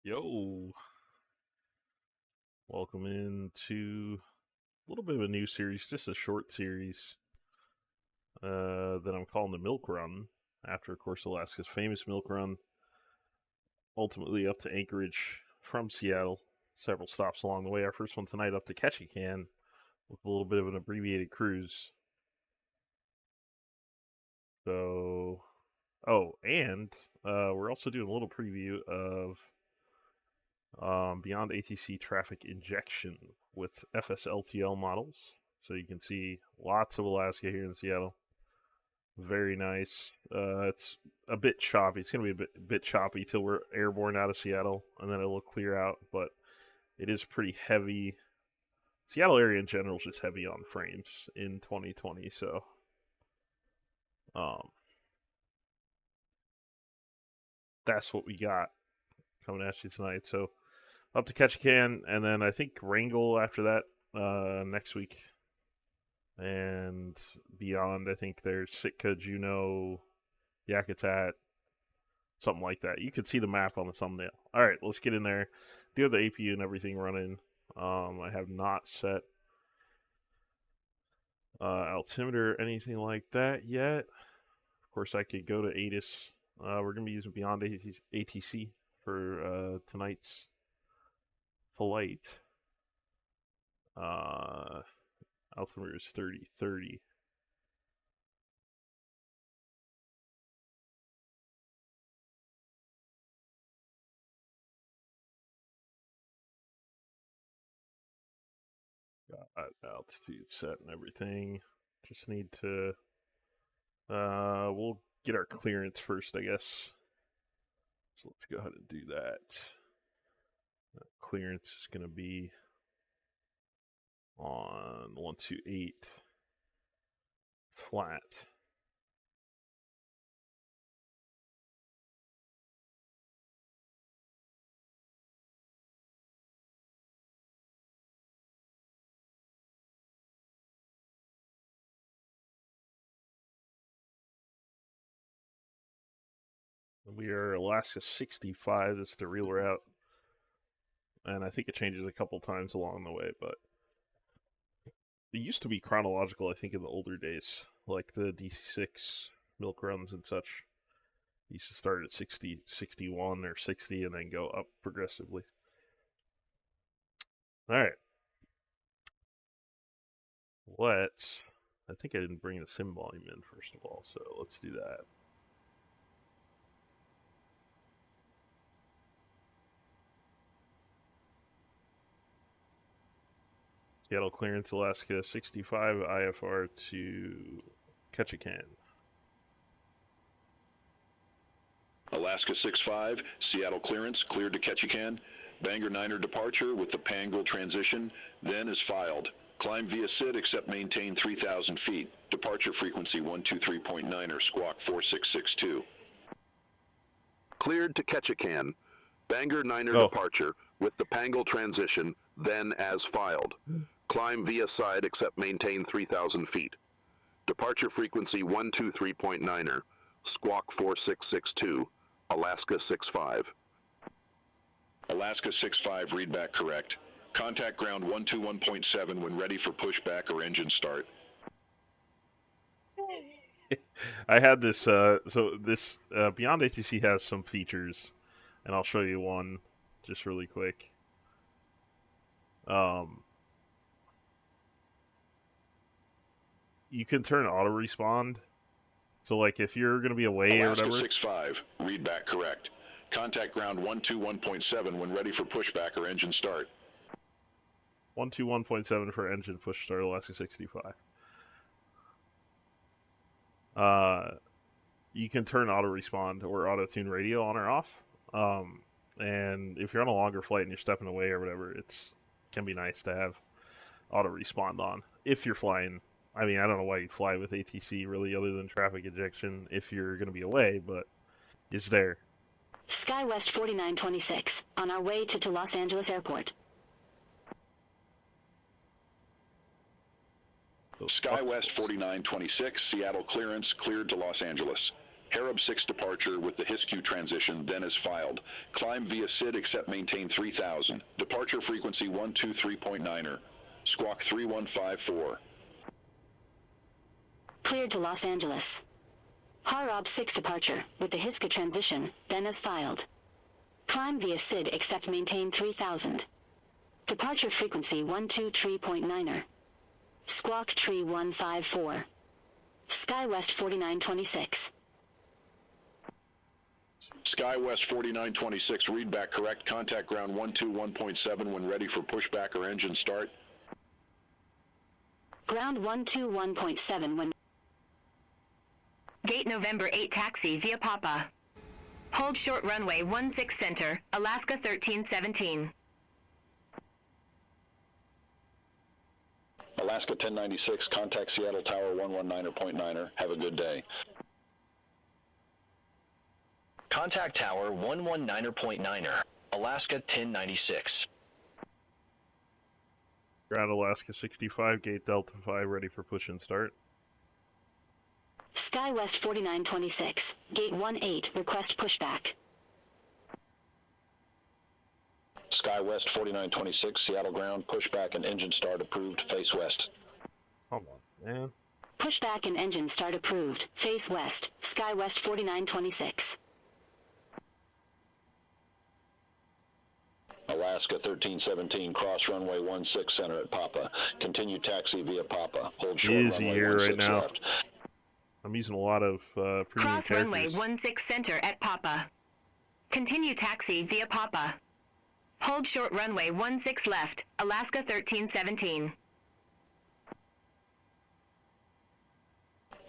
Yo, welcome into a little bit of a new series, just a short series that I'm calling the Milk Run, after, of course, Alaska's famous Milk Run, ultimately up to Anchorage from Seattle. Several stops along the way. Our first one tonight up to Ketchikan with a little bit of an abbreviated cruise. So, oh, and we're also doing a little preview of Beyond ATC traffic injection with FSLTL models. So you can see lots of Alaska here in Seattle. Very nice. It's a bit choppy. It's going to be a bit choppy till we're airborne out of Seattle, and then it'll clear out. But it is pretty heavy. Seattle area in general is just heavy on frames in 2020. So um, that's what we got coming at you tonight. So up to Ketchikan, and then I think Wrangell after that next week. And beyond, I think there's Sitka, Juneau, Yakutat, something like that. You can see the map on the thumbnail. All right, let's get in there. Do have the APU and everything running. I have not set altimeter or anything like that yet. Of course, I could go to ATIS. We're going to be using Beyond ATC for tonight's flight. Altimeter is 3030. Got altitude set and everything. Just need to we'll get our clearance first, I guess. So let's go ahead and do that. Clearance is going to be on 128 flat. We are Alaska65. That's the real route. And I think it changes a couple times along the way, but it used to be chronological, I think, in the older days, like the DC6 milk runs and such. It used to start at 60, 61, or 60 and then go up progressively. All right. I think I didn't bring the sim volume in first of all, so let's do that. Seattle clearance, Alaska 65, IFR to Ketchikan. Alaska 65, Seattle clearance, cleared to Ketchikan. Bangor 9er departure with the Pangle transition, then is filed. Climb via SID except maintain 3,000 feet. Departure frequency 123.9er, squawk 4662. Cleared to Ketchikan. Bangor 9er departure with the Pangle transition, then as filed. Climb via side except maintain 3,000 feet. Departure frequency 123.9er, squawk 4662, Alaska 65. Alaska 65, readback correct. Contact ground 121.7 when ready for pushback or engine start. I had this, so this Beyond ATC has some features, and I'll show you one just really quick. You can turn auto respawn. So, like, if you're going to be away Alaska or whatever. Alaska 65, readback correct. Contact ground 121.7 when ready for pushback or engine start. 121.7 for engine push start, Alaska 65. You can turn auto respawn or auto tune radio on or off. And if you're on a longer flight and you're stepping away or whatever, it can be nice to have auto respawn on if you're flying. I mean, I don't know why you'd fly with ATC really, other than traffic injection, if you're going to be away, but it's there. SkyWest 4926, on our way to Los Angeles Airport. SkyWest 4926, Seattle clearance, cleared to Los Angeles. Harab 6 departure with the Hiscu transition, then as filed. Climb via SID except maintain 3000. Departure frequency 123.9er. Squawk 3154. Cleared to Los Angeles. Harab 6 departure with the Hiscu transition, then as filed. Climb via SID except maintain 3000. Departure frequency 123.9er. Squawk 3154. SkyWest 4926. SkyWest 4926, read back correct. Contact ground 121.7 when ready for pushback or engine start. Ground 121.7 when... Gate November 8 taxi via Papa. Hold short runway 16 center, Alaska 1317. Alaska 1096, contact Seattle Tower 119.9er. Have a good day. Contact Tower 119.9er, Alaska 1096. Ground Alaska 65, gate Delta 5, ready for push and start. SkyWest 4926, gate 18, request pushback. SkyWest 4926, Seattle ground, pushback and engine start approved, face west. Hold on, man. Pushback and engine start approved, face west, SkyWest 4926. Alaska 1317, cross runway 16 center at Papa. Continue taxi via Papa. Hold short Easy runway here right 16 now. left. I'm using a lot of premium Cross runway characters. 16 center at Papa. Continue taxi via Papa. Hold short runway 16 left, Alaska 1317.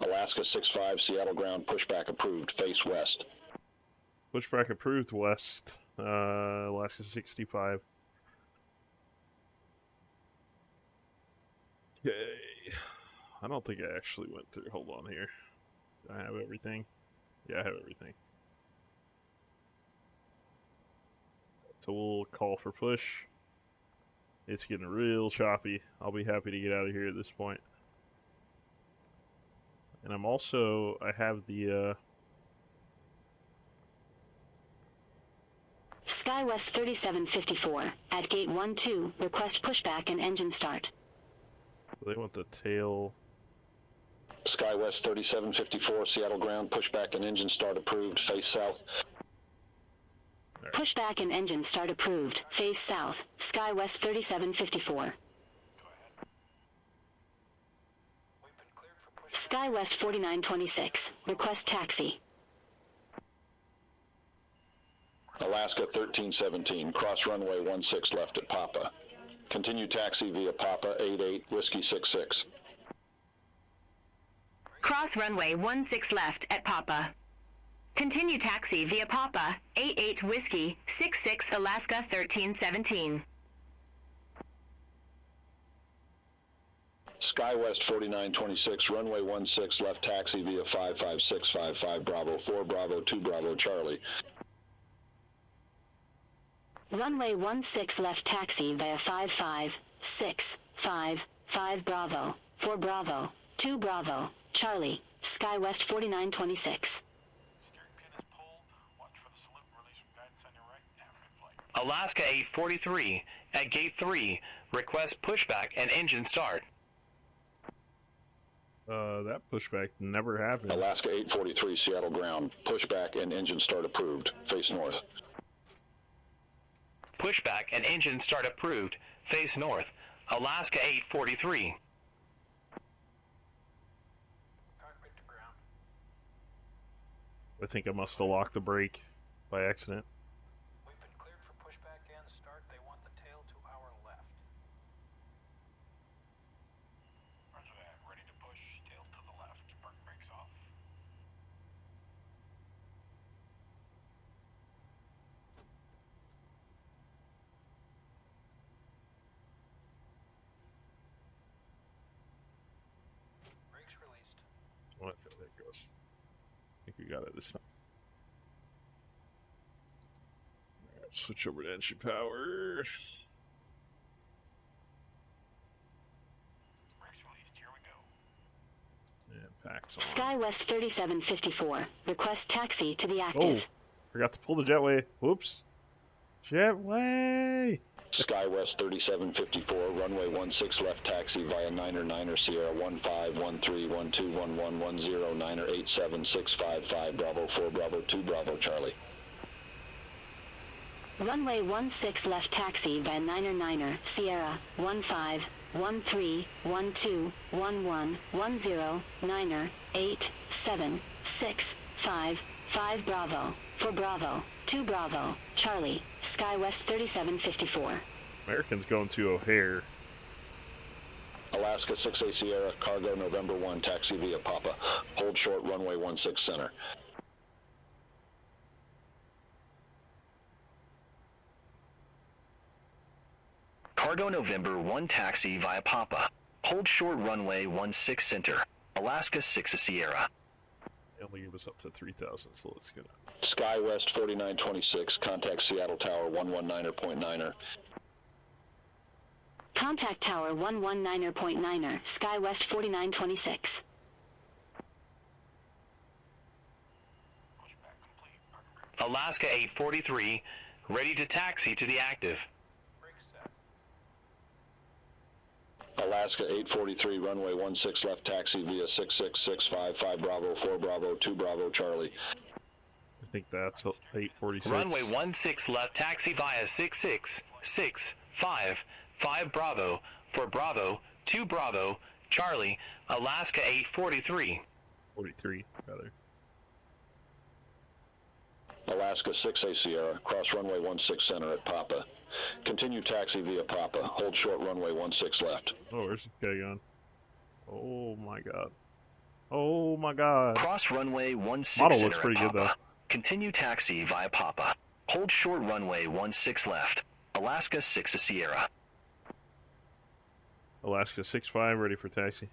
Alaska 65, Seattle ground, pushback approved, face west. Pushback approved west, Alaska 65. Okay. I don't think I actually went through. Hold on here. Do I have everything? Yeah, I have everything. So we'll call for push. It's getting real choppy. I'll be happy to get out of here at this point. And I'm also, I have the, SkyWest 3754, at gate 12, request pushback and engine start. they want the tail. SkyWest 3754, Seattle ground, pushback and engine start approved, face south. Pushback and engine start approved, face south, SkyWest 3754. SkyWest 4926, request taxi. Alaska 1317, cross runway 16 left at Papa. Continue taxi via Papa 88, Whiskey 66. Cross runway 16 left at Papa. Continue taxi via Papa 88 Whiskey 66 Alaska 1317. SkyWest 4926, runway 16 left taxi via 55655 Bravo 4 Bravo 2 Bravo Charlie. Runway 16 left taxi via 55655 Bravo, 4 Bravo, 2 Bravo, Charlie, SkyWest 4926. Alaska 843, at gate 3, request pushback and engine start. That pushback never happened. Alaska 843, Seattle ground, pushback and engine start approved, face north. Pushback and engine start approved, face north, Alaska 843. I think I must have locked the brake by accident. We've been cleared for pushback and start. They want the tail to our left. Roger that. Ready to push. Tail to the left. Park brakes off. Brakes released. Well, that's how that goes. I think we got it this time. Alright, switch over to engine power. Brakes released. Here we go. And Packs on. SkyWest 3754. Request taxi to the active. Oh, forgot to pull the jetway. Whoops. Jetway! SkyWest 3754, runway 16 left taxi via 9er Sierra 1513121110 9er 87655 Bravo 4 Bravo 2 Bravo Charlie. Runway 16 left taxi via 9er Sierra 1513121110 9er 87655 Bravo 4 Bravo 2 Bravo Charlie. SkyWest 3754. Americans going to O'Hare. Alaska 6A Sierra, cargo November 1, taxi via Papa. Hold short, runway 16 center. Cargo November 1 taxi via Papa. Hold short runway 16 center. Alaska 6 Sierra. They only give us up to 3,000, so let's get it. SkyWest 4926, contact Seattle Tower 119.9er. Contact Tower 119.9er, SkyWest 4926. Alaska 843, ready to taxi to the active. Alaska 843, runway 16 left taxi via 66655 Bravo 4 Bravo 2 Bravo Charlie. I think that's 846. Runway 16 left taxi via 66655 Bravo for Bravo 2 Bravo Charlie, Alaska 843. 43, rather. Alaska 6A Sierra, cross runway 16 center at Papa. Continue taxi via Papa. Hold short runway 16 left. Oh, where's this guy going? Oh my god. Oh my god. Cross runway 16 Model center looks pretty at good though. Papa. Continue taxi via Papa. Hold short runway 16 left. Alaska 6 Sierra. Alaska 65, ready for taxi.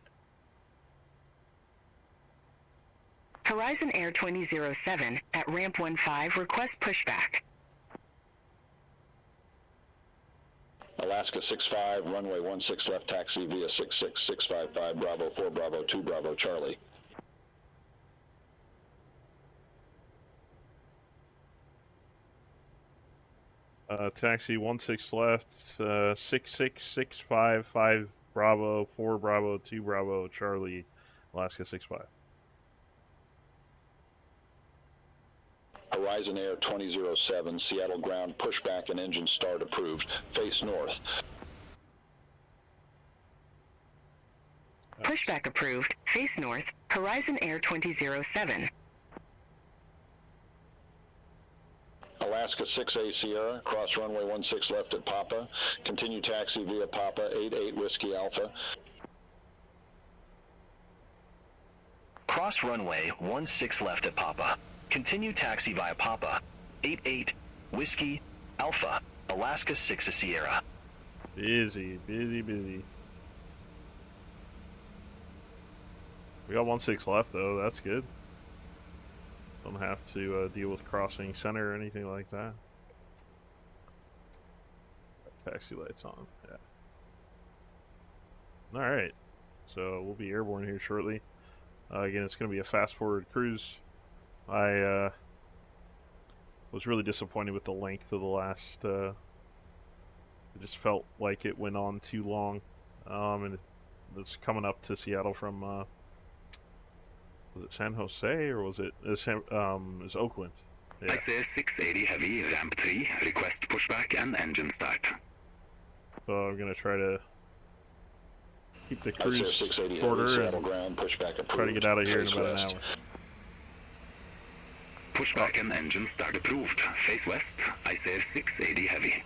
Horizon Air 2007 at ramp 15, request pushback. Alaska 65, runway 16 left taxi via 66655 Bravo 4 Bravo 2 Bravo Charlie. Taxi 16 left, 66655 Bravo 4 Bravo 2 Bravo Charlie, Alaska 65. Horizon Air 2007, Seattle ground, pushback and engine start approved. Face north. Pushback approved. Face north. Horizon Air 2007. Alaska 6A Sierra, cross runway 16 left at Papa. Continue taxi via Papa 88 Whiskey Alpha. Cross runway 16 left at Papa. Continue taxi via Papa. 88 Whiskey Alpha, Alaska 6 Sierra. Busy, busy, busy. We got 16 left though, that's good. Don't have to deal with crossing center or anything like that. Taxi lights on, yeah. Alright, so we'll be airborne here shortly. Again, it's going to be a fast forward cruise. I was really disappointed with the length of the last, it just felt like it went on too long. And it's coming up to Seattle from, was it San Jose or was it, it was Oakland? Yeah. ASA680 Heavy, ramp 3, request pushback and engine start. So I'm going to try to keep the ICR cruise 680 shorter Seattle and ground, pushback approved. try to get out of here in Face about west. an hour. Pushback and engine start approved. Face west, ASA680 Heavy.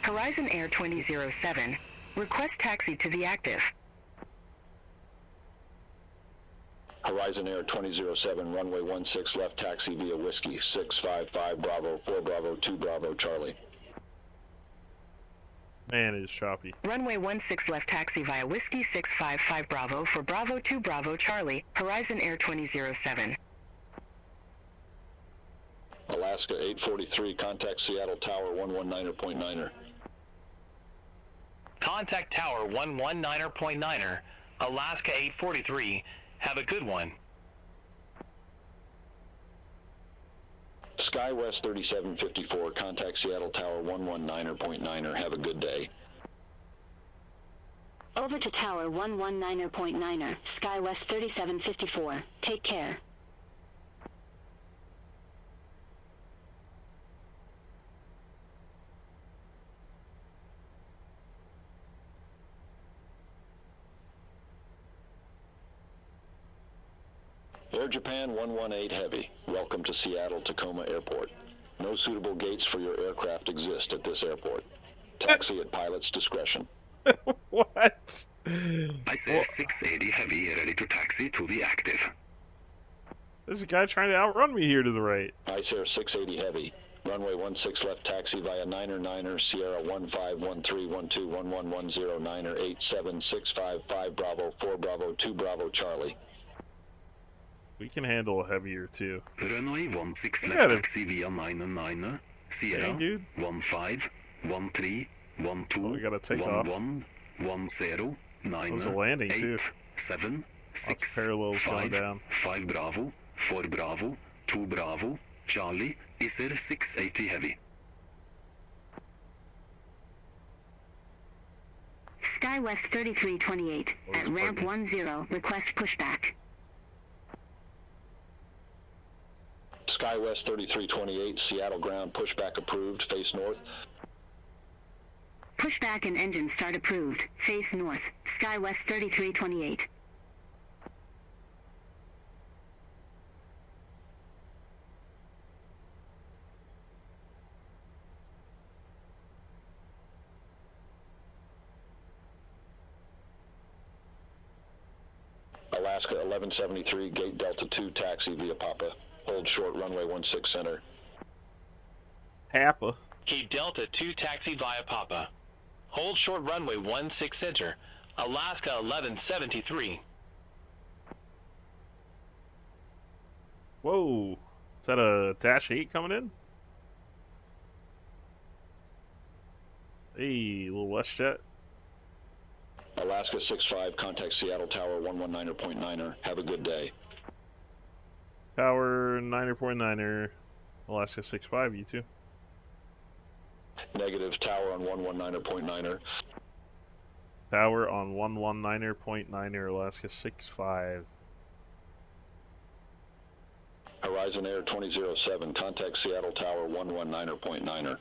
Horizon Air 2007. Request taxi to the active. Horizon Air 2007, runway 16 left taxi via Whiskey 655 Bravo 4 Bravo 2 Bravo Charlie. Man, it is choppy. Runway 16 left taxi via Whiskey 655 Bravo for Bravo 2 Bravo Charlie. Horizon Air 2007. Alaska 843, contact Seattle Tower 119.9er. Contact Tower 119.9er, Alaska 843. Have a good one. SkyWest 3754, contact Seattle Tower 119.9er. Have a good day. Over to Tower 119.9er, SkyWest 3754. Take care. Air Japan 118 Heavy, welcome to Seattle Tacoma Airport. No suitable gates for your aircraft exist at this airport. Taxi at pilot's discretion. What? I say 680 Heavy ready to taxi to the active. There's a guy trying to outrun me here to the right. Ice Air 680 Heavy, runway 16 left taxi via 9er Sierra 1513121110 9er 87655 Bravo 4 Bravo 2 Bravo Charlie. We can handle a heavier too. Runway 16 Look left at him. taxi via 9er Sierra Dang, dude. 1513 12 Oh, we gotta take off. 11 10 9 That was a landing 8 too. 7 Lots 6 of parallels going 5 down. 5 Bravo 4 Bravo 2 Bravo Charlie is Air 680 Heavy. SkyWest 3328 at ramp 10, request pushback. SkyWest 3328, Seattle ground pushback approved, face north. Pushback and engine start approved. Face north. SkyWest 3328. Alaska 1173, gate Delta 2, taxi via Papa. Hold short, runway 16 center. Papa. Gate Delta 2 taxi via Papa. Hold short runway 16 center, Alaska 1173. Whoa. Is that a Dash 8 coming in? Hey, little WestJet. Alaska 65, contact Seattle Tower 119.9er. Have a good day. Tower 9.9er. Alaska 65, you too. Negative, tower on 119.9er. Tower on 119.9er, Alaska 65. Horizon Air 2007, contact Seattle Tower 119.9er.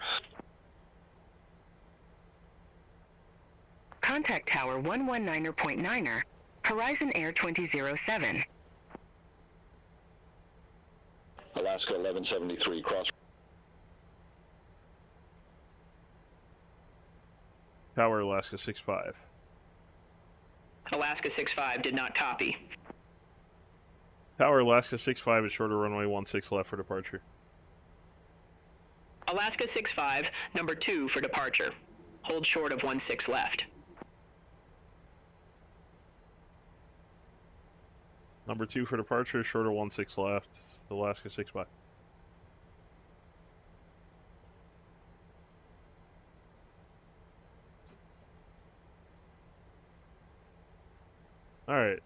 Contact Tower 119.9er, Horizon Air 2007. Alaska 1173, cross. Tower Alaska 65. Alaska 65 did not copy. Tower Alaska 65 is shorter runway 16 left for departure. Alaska 65, number 2 for departure. Hold short of 16 left. Number 2 for departure, shorter 16 left, Alaska 65. Alright,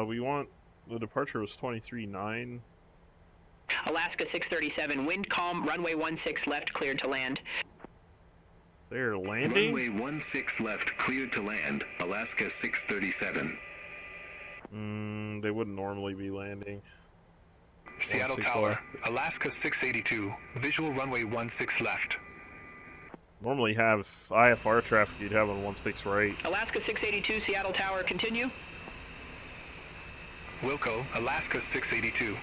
we want, the departure was 23.9. Alaska 637, wind calm, runway 16 left, cleared to land. They're landing? Runway 16 left, cleared to land, Alaska 637. They wouldn't normally be landing. Seattle 16 Tower, left. Alaska 682, visual runway 16 left. Normally have IFR traffic you'd have on 16 right. Alaska 682, Seattle Tower, continue. Wilco, Alaska 682.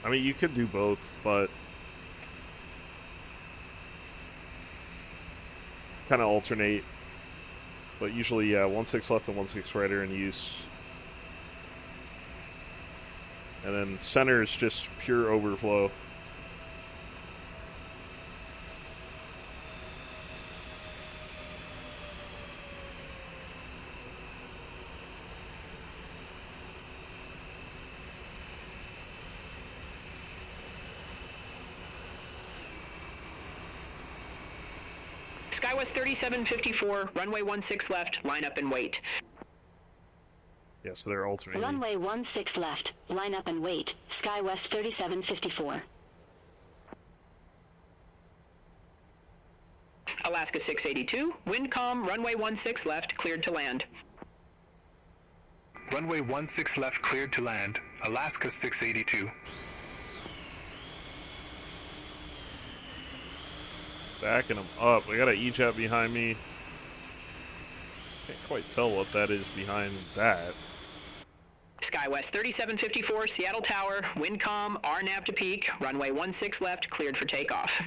I mean, you could do both, but kind of alternate. But usually, yeah, 16 left and 16 right are in use. And then center is just pure overflow. SkyWest 3754, runway 16 left, line up and wait. Yeah, so they're alternating. Runway 16 left, line up and wait. SkyWest 3754. Alaska 682, wind calm, runway 16 left, cleared to land. Runway 16 left cleared to land. Alaska 682. Backing them up. I got an E-jet behind me. Can't quite tell what that is behind that. SkyWest 3754, Seattle Tower, wind calm, RNAV to peak, runway 16 left, cleared for takeoff.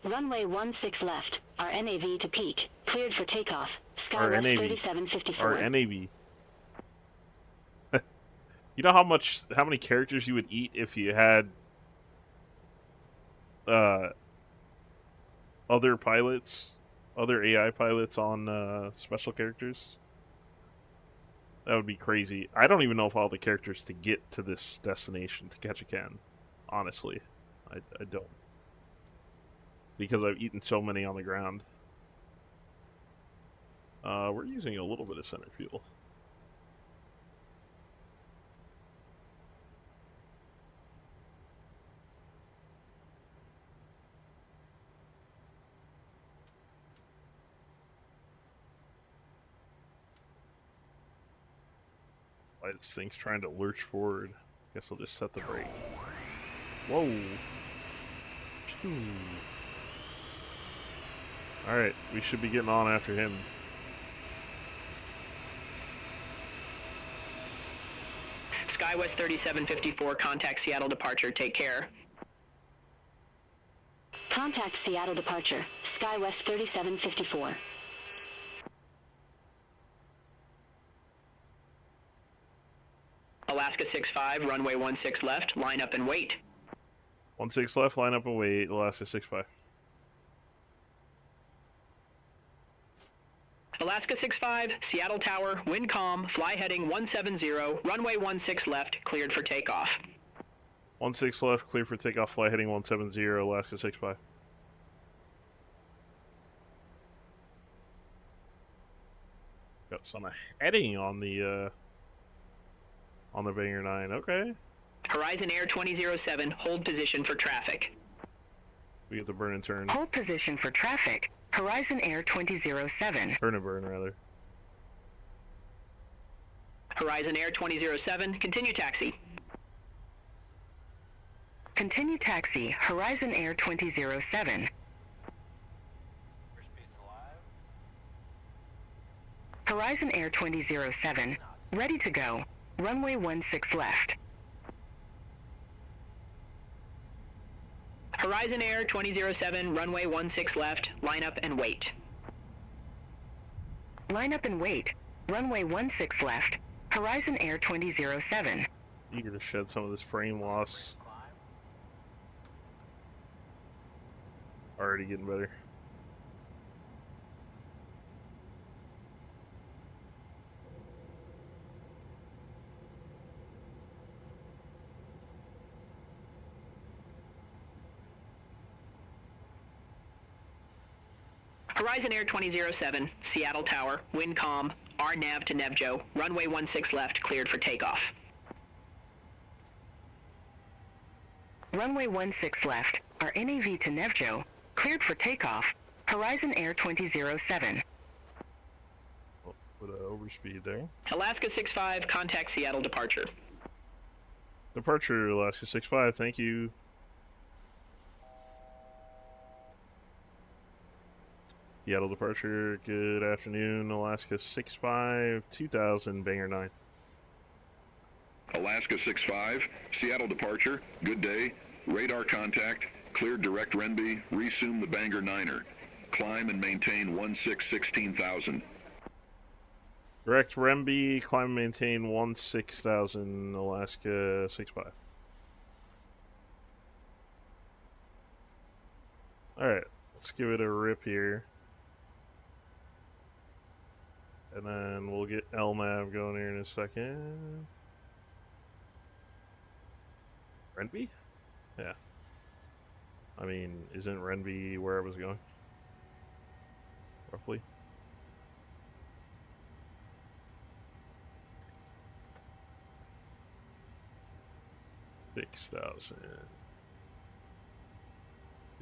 Runway 16 left, our NAV to peak, cleared for takeoff. Our SkyWest NAV. 3754. Our NAV. You know how many characters you would eat if you had other pilots, other AI pilots on special characters? That would be crazy. I don't even know if all the characters to get to this destination, to Ketchikan. Honestly, I don't. Because I've eaten so many on the ground. We're using a little bit of center fuel. Why this thing's trying to lurch forward. Guess I'll just set the brakes. Whoa! Phew. Alright, we should be getting on after him. SkyWest 3754, contact Seattle departure, take care. Contact Seattle departure. SkyWest 3754. Alaska 65, runway 16 left, line up and wait. 16 left, line up and wait, Alaska 65. Alaska 65, Seattle Tower, wind calm, fly heading 170, runway 16 left, cleared for takeoff. 16 left, clear for takeoff, fly heading 170, Alaska 65. Got some heading on the Banger 9, okay. Horizon Air 2007, hold position for traffic. We get the burn and turn. Hold position for traffic. Horizon Air 2007. Turn and burn, rather. Horizon Air 2007, continue taxi. Continue taxi, Horizon Air 2007. Horizon Air 2007, ready to go. Runway 16 left. Horizon Air 2007, runway 16 left, line up and wait. Line up and wait. Runway 16 left, Horizon Air 2007. Eager to shed some of this frame loss. Already getting better. Horizon Air 2007, Seattle Tower, wind calm, RNAV to Nevjo, runway 16 left, cleared for takeoff. Runway 16 left, our NAV to Nevjo, cleared for takeoff, Horizon Air 2007. Oh, put an overspeed there. Alaska 65, contact Seattle departure. Departure, Alaska 65, thank you. Seattle departure, good afternoon, Alaska 65, 2000, Banger 9. Alaska 65, Seattle departure, good day, radar contact, cleared direct Renby, resume the Bangor 9er, climb and maintain 16,000. Direct Remby, climb and maintain 16,000, Alaska 65. Alright, let's give it a rip here. And then we'll get LMAV going here in a second. Renby? Yeah. I mean, isn't Renby where I was going? roughly. $6,000.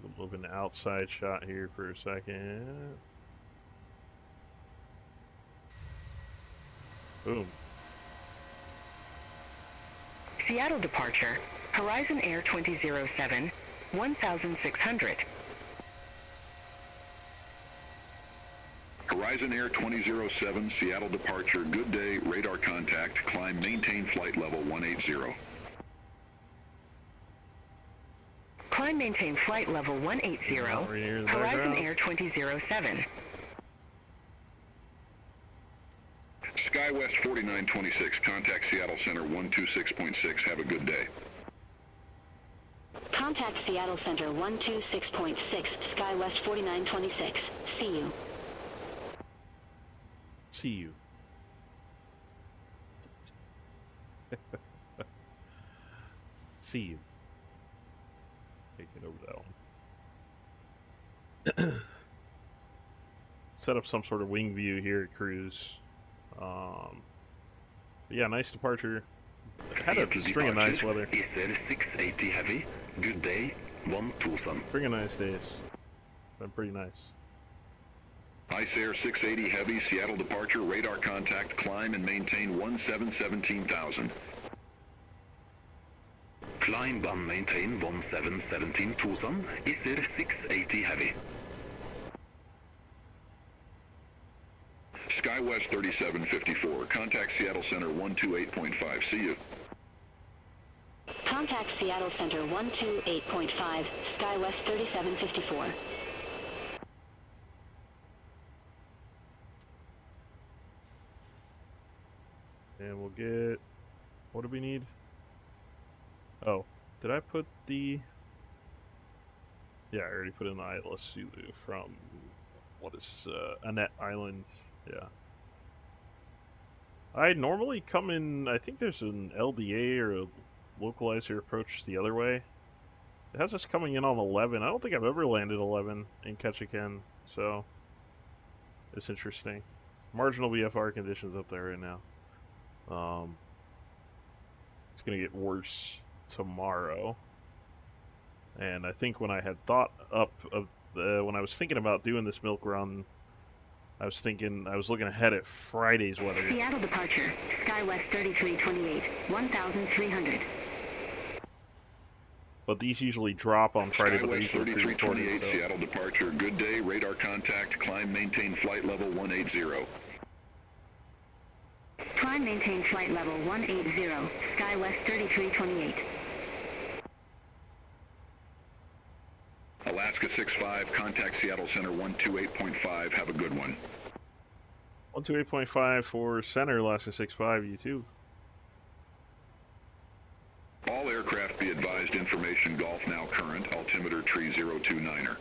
We'll move an outside shot here for a second. Boom. Seattle departure, Horizon Air 2007, 1,600. Horizon Air 2007, Seattle departure, good day, radar contact, climb, maintain flight level 180. Climb, maintain flight level 180, Horizon Air 2007. SkyWest 4926, contact Seattle Center 126.6, have a good day. Contact Seattle Center 126.6, SkyWest 4926. See you. See you. See you. Taking over that one. Set up some sort of wing view here at cruise. Yeah, nice departure. Had a string of nice weather. ASA65 Heavy, good day, 1,000. String of nice days. Been pretty nice. Ice Air 680 Heavy, Seattle departure, radar contact, climb and maintain 17,000. Climb and maintain 17,000, ASA680 Heavy. SkyWest 3754, contact Seattle Center 128.5, see you. Contact Seattle Center 128.5, SkyWest 3754. And we'll get... What do we need? Oh, did I put the... Yeah, I already put in the ILS Sulu from... What is... Annette Island. Yeah. I normally come in... I think there's an LDA or a localizer approach the other way. It has us coming in on 11. I don't think I've ever landed 11 in Ketchikan, so... It's interesting. Marginal VFR conditions up there right now. It's gonna get worse tomorrow, and I think when I had thought up of when I was thinking about doing this milk run, I was looking ahead at Friday's weather. Seattle departure, SkyWest 3328, 1,300. But these usually drop on Friday, but they're SkyWest usually 3328, so. Seattle departure, good day, radar contact, climb, maintain flight level 180. Climb, maintain flight level 180, SkyWest 3328. Alaska 65, contact Seattle Center 128.5, have a good one. 128.5 for center, Alaska 65, you too. All aircraft be advised, information Golf now current, altimeter tree 029er.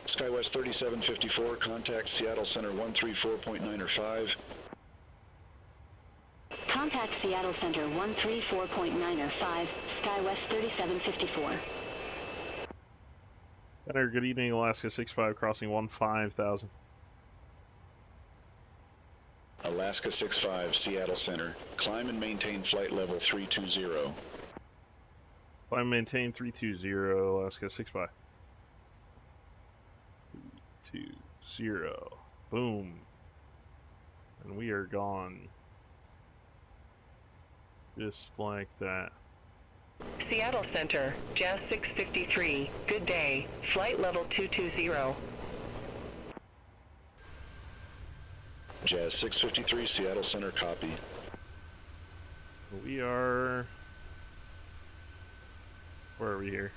SkyWest 3754, contact Seattle Center 134.905. Contact Seattle Center 134.905, SkyWest 3754. Center, good evening, Alaska 65, crossing 15,000. Alaska 65, Seattle Center, climb and maintain flight level 320. Climb, maintain 320, Alaska 65. 320. Boom. And we are gone. Just like that. Seattle Center, Jazz 653, good day, flight level 220. Jazz 653, Seattle Center, copy. We are... Where are we here?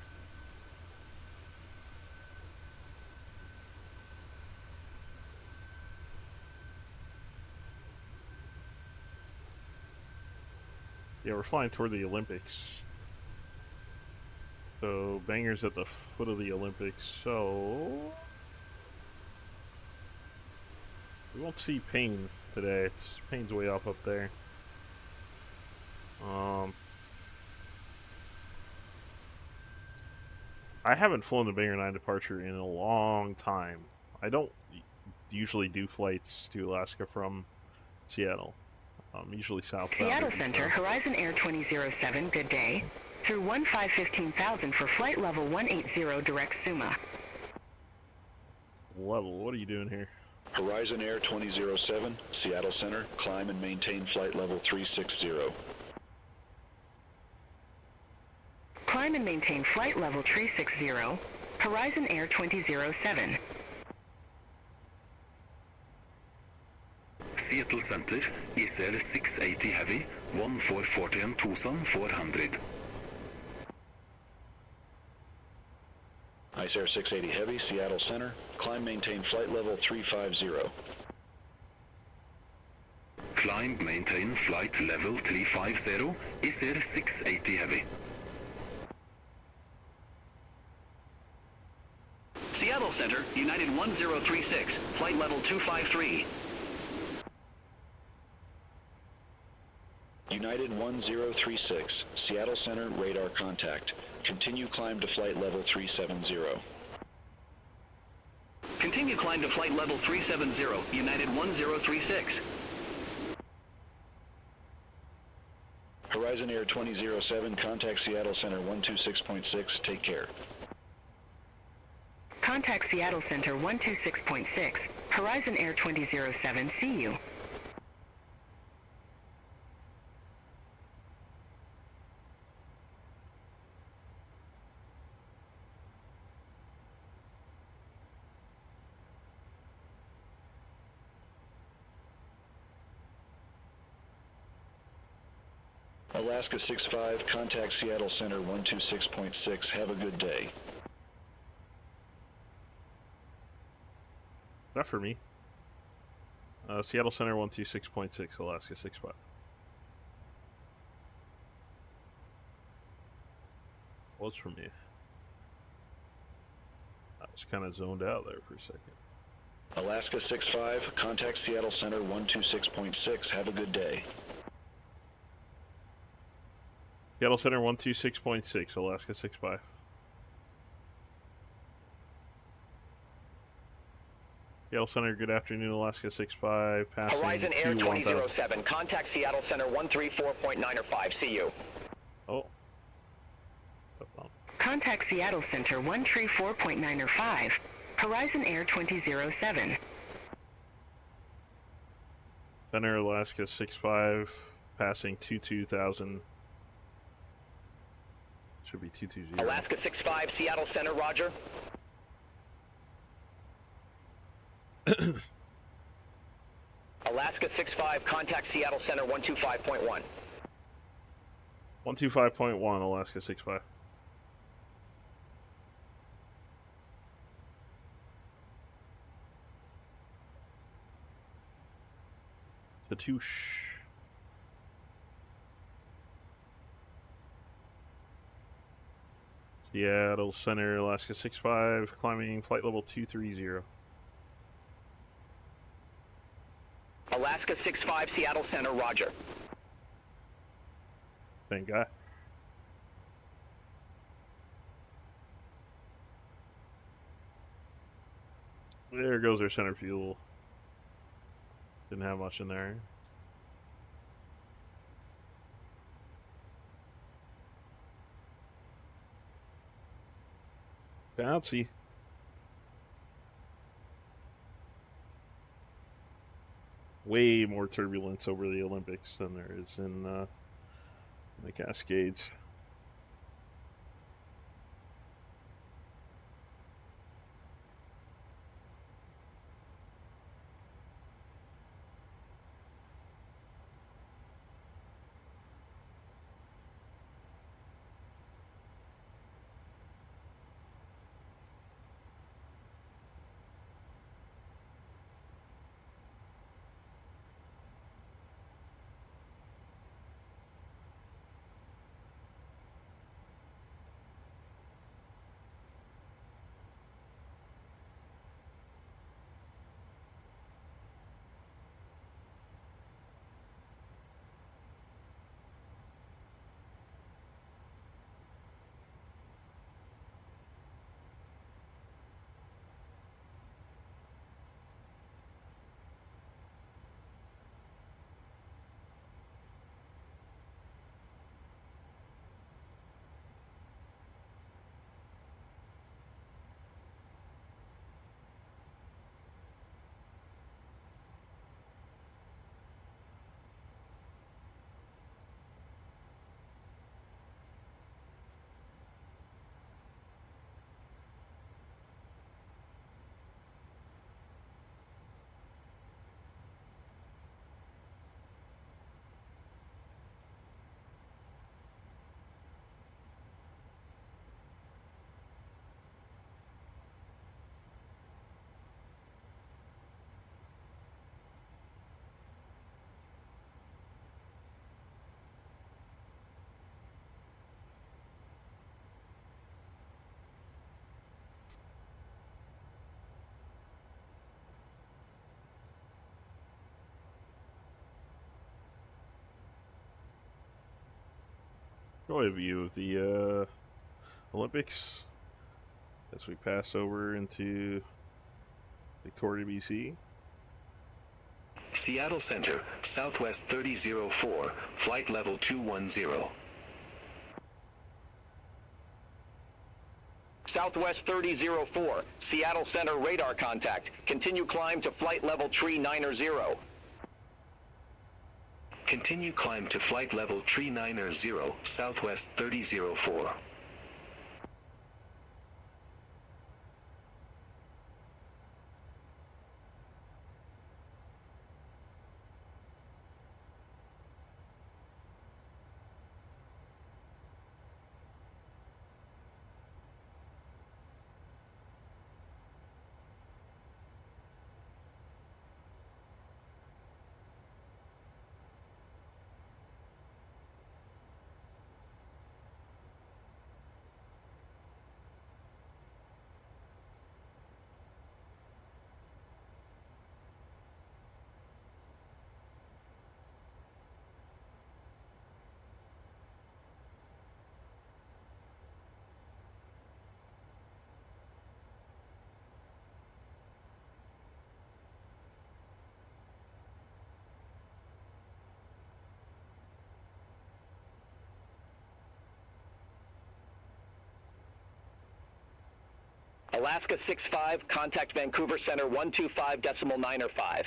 Yeah, we're flying toward the Olympics. So, Banger's at the foot of the Olympics, so... We won't see Payne today. Payne's way up there. I haven't flown the Bangor 9 departure in a long time. I don't usually do flights to Alaska from Seattle. Usually southbound. Seattle Center, Horizon Air 2007, good day. Through 15,000 for flight level 180 direct Suma. Level, what are you doing here? Horizon Air 2007, Seattle Center, climb and maintain flight level 360. Climb and maintain flight level 360, Horizon Air 2007. Seattle Center, ASA65 Heavy, 1440 and Tucson 400. Ice Air 680 Heavy, Seattle Center, climb maintain flight level 350. Climb maintain flight level 350, ASA65 Heavy. Seattle Center, United 1036, flight level 253. United 1036, Seattle Center, radar contact. Continue climb to flight level 370. Continue climb to flight level 370, United 1036. Horizon Air 2007, contact Seattle Center 126.6, take care. Contact Seattle Center 126.6, Horizon Air 2007, see you. Alaska 65, contact Seattle Center 126.6, have a good day. Not for me. Seattle Center 126.6, Alaska 65. Was for me. I was kind of zoned out there for a second. Alaska 65, contact Seattle Center 126.6, have a good day. Seattle Center 126.6, Alaska 65. Seattle Center, good afternoon, Alaska 65. Passing Horizon Air 2007, contact Seattle Center 134.905, see you. Oh. Contact Seattle Center 134.905, Horizon Air 2007. Center, Alaska 65, passing 22,000. Should be 220. Alaska 65, Seattle Center, roger. Alaska 65, contact Seattle Center 125.1. 125.1, Alaska 65. Satoosh. Seattle Center, Alaska 65, climbing flight level 230. Alaska 65, Seattle Center, roger. Thank God. There goes our center fuel. Didn't have much in there. Bouncy. Way more turbulence over the Olympics than there is in the Cascades. Probably a view of the Olympics as we pass over into Victoria, BC. Seattle Center, Southwest 3004, flight level 210. Southwest 3004, Seattle Center radar contact. Continue climb to flight level 390. Continue climb to flight level 390, Southwest 3004. Alaska 65, contact Vancouver Center 125.905.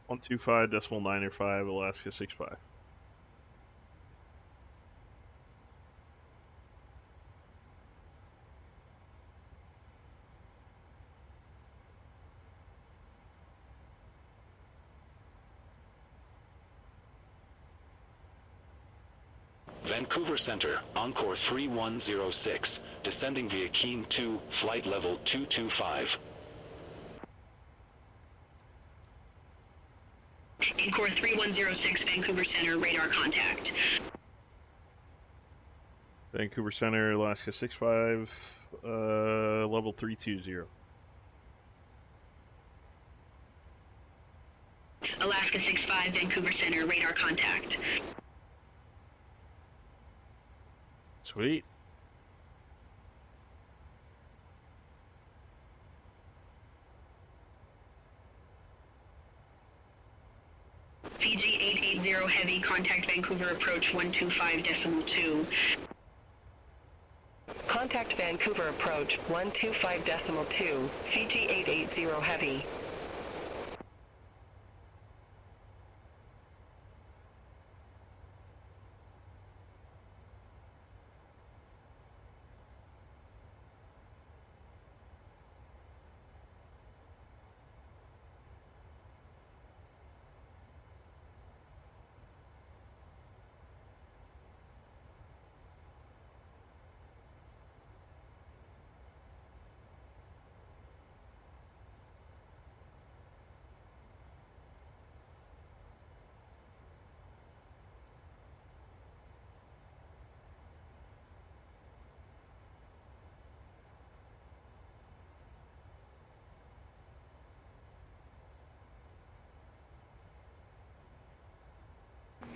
.905, Alaska 65. Vancouver Center, Encore 3106, descending via Keene 2, flight level 225. Encore 3106, Vancouver Center, radar contact. Vancouver Center, Alaska 65, level 320. Alaska 65, Vancouver Center, radar contact. Sweet. Fiji 880 heavy, contact Vancouver approach 125.2. Contact Vancouver approach 125.2, Fiji 880 heavy.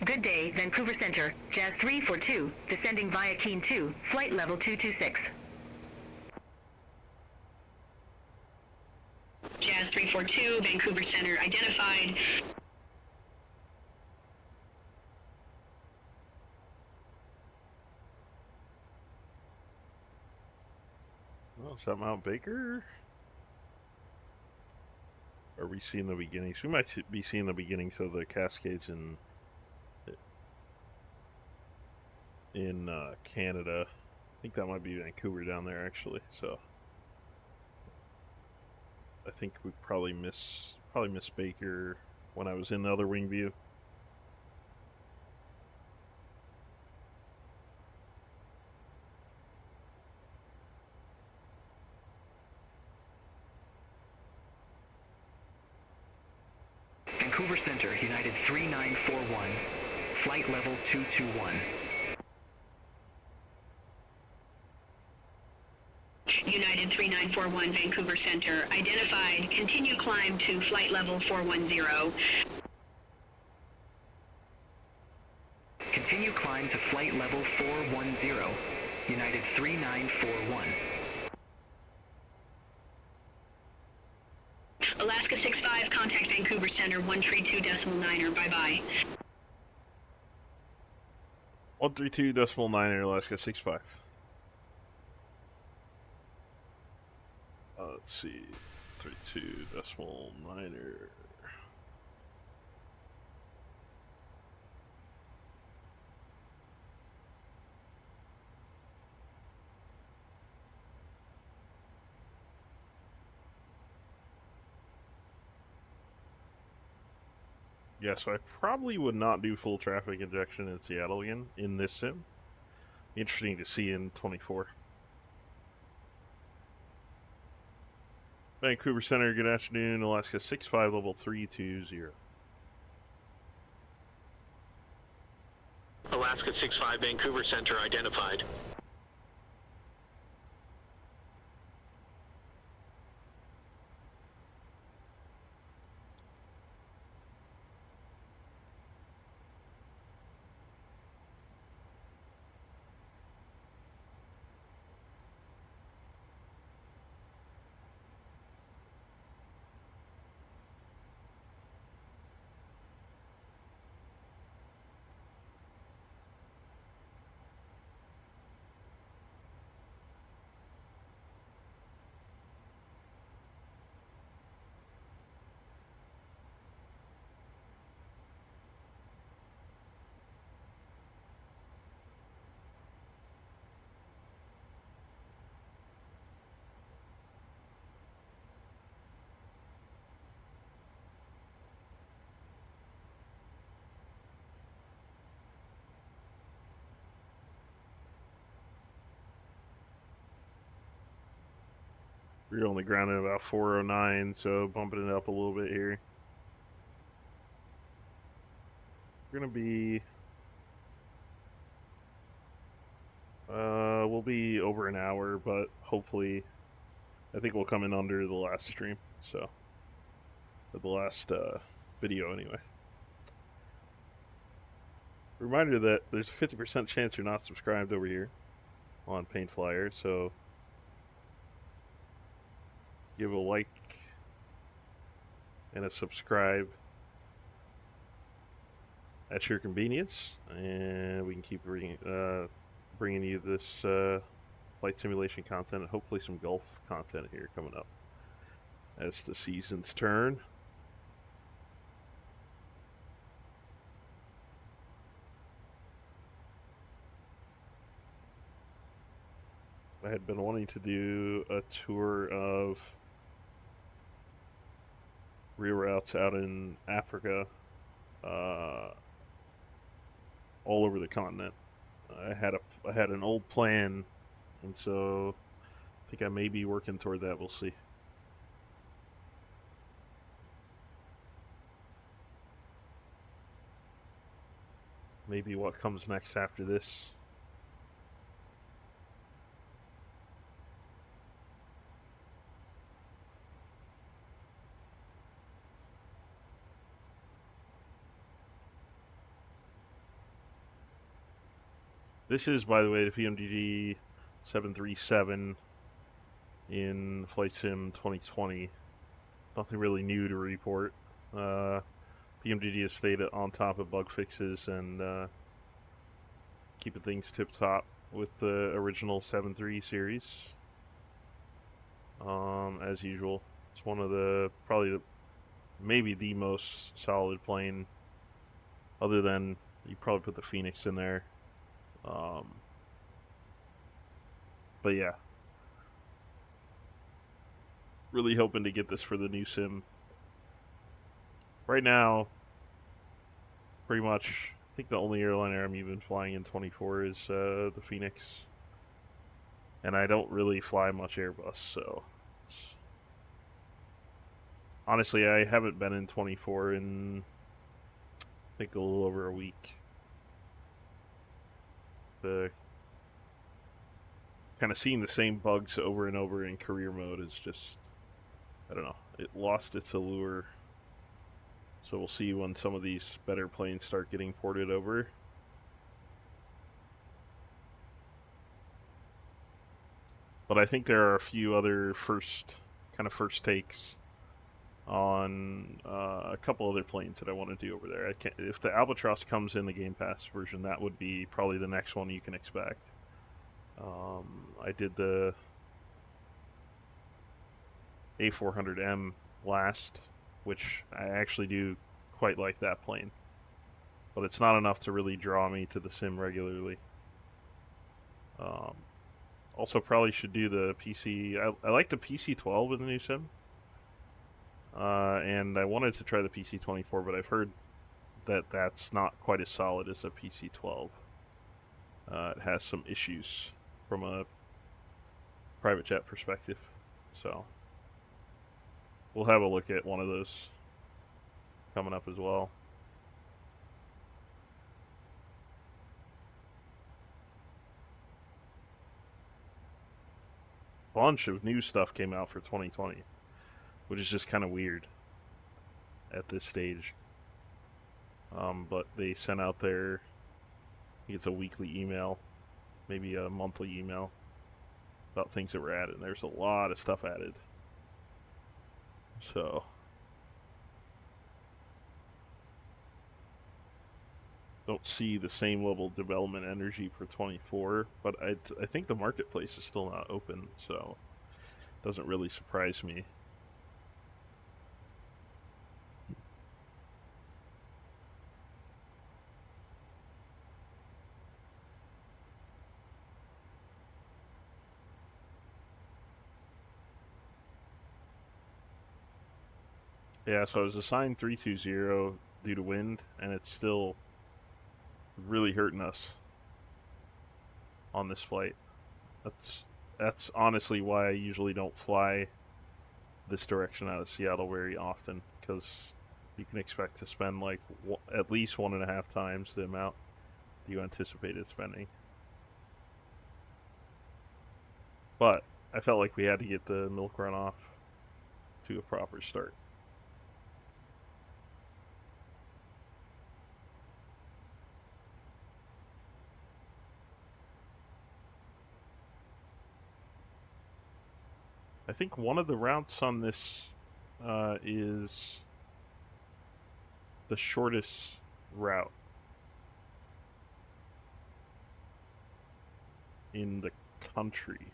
Good day, Vancouver Center, Jazz 342, descending via Keene 2, flight level 226. Jazz 342, Vancouver Center identified. Well, is that Mount Baker? Are we seeing the beginnings? We might be seeing the beginnings of the Cascades in Canada. I think that might be Vancouver down there, actually. So I think we probably missed Baker when I was in the other wing view. Vancouver Center, United 3941, flight level 221. United 3941 Vancouver Center, identified. Continue climb to flight level 410. Continue climb to flight level 410, United 3941. Alaska 65, contact Vancouver Center 132.9er, bye-bye. 132.9er, Alaska 65. Let's see, 32.9er. Yeah, so I probably would not do full traffic injection in Seattle again in this sim. Interesting to see in 24. Vancouver Center, good afternoon. Alaska 65, level 320. Alaska 65, Vancouver Center identified. We're only grounded about 409, so bumping it up a little bit here. We're gonna be, we'll be over an hour, but hopefully, I think we'll come in under the last stream, so, the last video anyway. Reminder that there's a 50% chance you're not subscribed over here on Paint Flyer, so give a like and a subscribe at your convenience, and we can keep bringing you this flight simulation content and hopefully some golf content here coming up as the seasons turn. I had been wanting to do a tour of reroutes out in Africa, all over the continent. I had an old plan, and so I think I may be working toward that. We'll see. Maybe what comes next after this. This is, by the way, the PMDG 737 in Flight Sim 2020. Nothing really new to report. PMDG has stayed on top of bug fixes and keeping things tip-top with the original 7.3 series. As usual, it's one of maybe the most solid plane, other than you probably put the Phoenix in there. But yeah, really hoping to get this for the new sim. Right now, pretty much, I think the only airliner I'm even flying in 24 is the Phoenix. And I don't really fly much Airbus, so honestly, I haven't been in 24 in, I think, a little over a week. The kind of seeing the same bugs over and over in career mode is just, I don't know, it lost its allure. So we'll see when some of these better planes start getting ported over. But I think there are a few other first takes on a couple other planes that I want to do over there. If the Albatross comes in the Game Pass version, that would be probably the next one you can expect. I did the A400M last, which I actually do quite like that plane, but it's not enough to really draw me to the sim regularly. Also probably should do the PC. I like the PC-12 in the new sim, and I wanted to try the PC-24, but I've heard that that's not quite as solid as the PC-12. It has some issues from a private jet perspective, so we'll have a look at one of those coming up as well. Bunch of new stuff came out for 2020, which is just kind of weird at this stage. But they sent out I think it's a weekly email, maybe a monthly email, about things that were added. And there's a lot of stuff added. So don't see the same level of development energy for 24, but I think the marketplace is still not open, so it doesn't really surprise me. Yeah, so I was assigned 320 due to wind, and it's still really hurting us on this flight. That's honestly why I usually don't fly this direction out of Seattle very often, because you can expect to spend like at least 1.5 times the amount you anticipated spending. But I felt like we had to get the milk run off to a proper start. I think one of the routes on this is the shortest route in the country.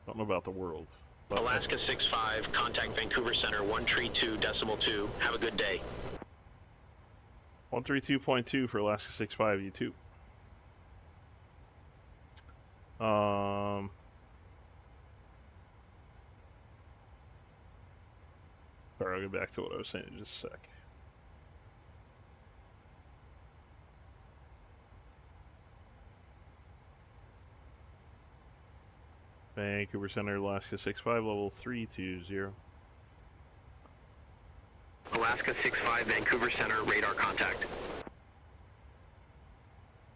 Don't know about the world. Alaska 65, contact Vancouver Center 132.2. Have a good day. 132.2 for Alaska 65 U2. Sorry, I'll get back to what I was saying in just a sec. Vancouver Center, Alaska 65, level 320. Alaska 65, Vancouver Center, radar contact.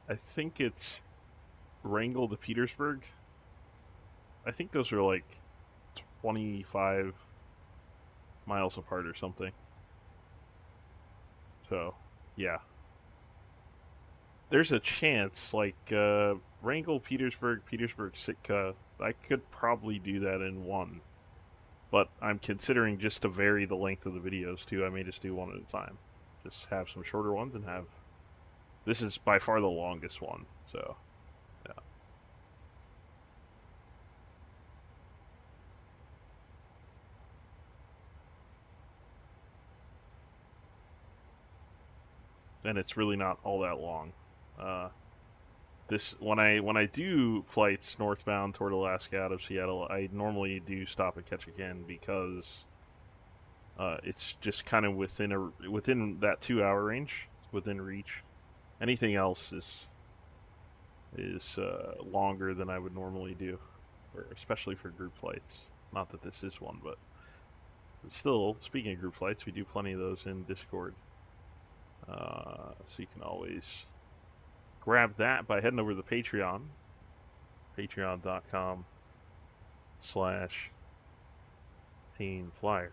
I think it's Wrangell to Petersburg. I think those are like 25 miles apart or something. So, yeah. There's a chance, like, Wrangell, Petersburg, Sitka, I could probably do that in one. But I'm considering just to vary the length of the videos, too. I may just do one at a time. Just have some shorter ones and have... This is by far the longest one, so, yeah. And it's really not all that long. When I do flights northbound toward Alaska out of Seattle, I normally do stop at Ketchikan because it's just kind of within that 2-hour range, within reach. Anything else is longer than I would normally do, especially for group flights. Not that this is one, but still, speaking of group flights, we do plenty of those in Discord. So you can always grab that by heading over to the Patreon Patreon.com/PainFlyer.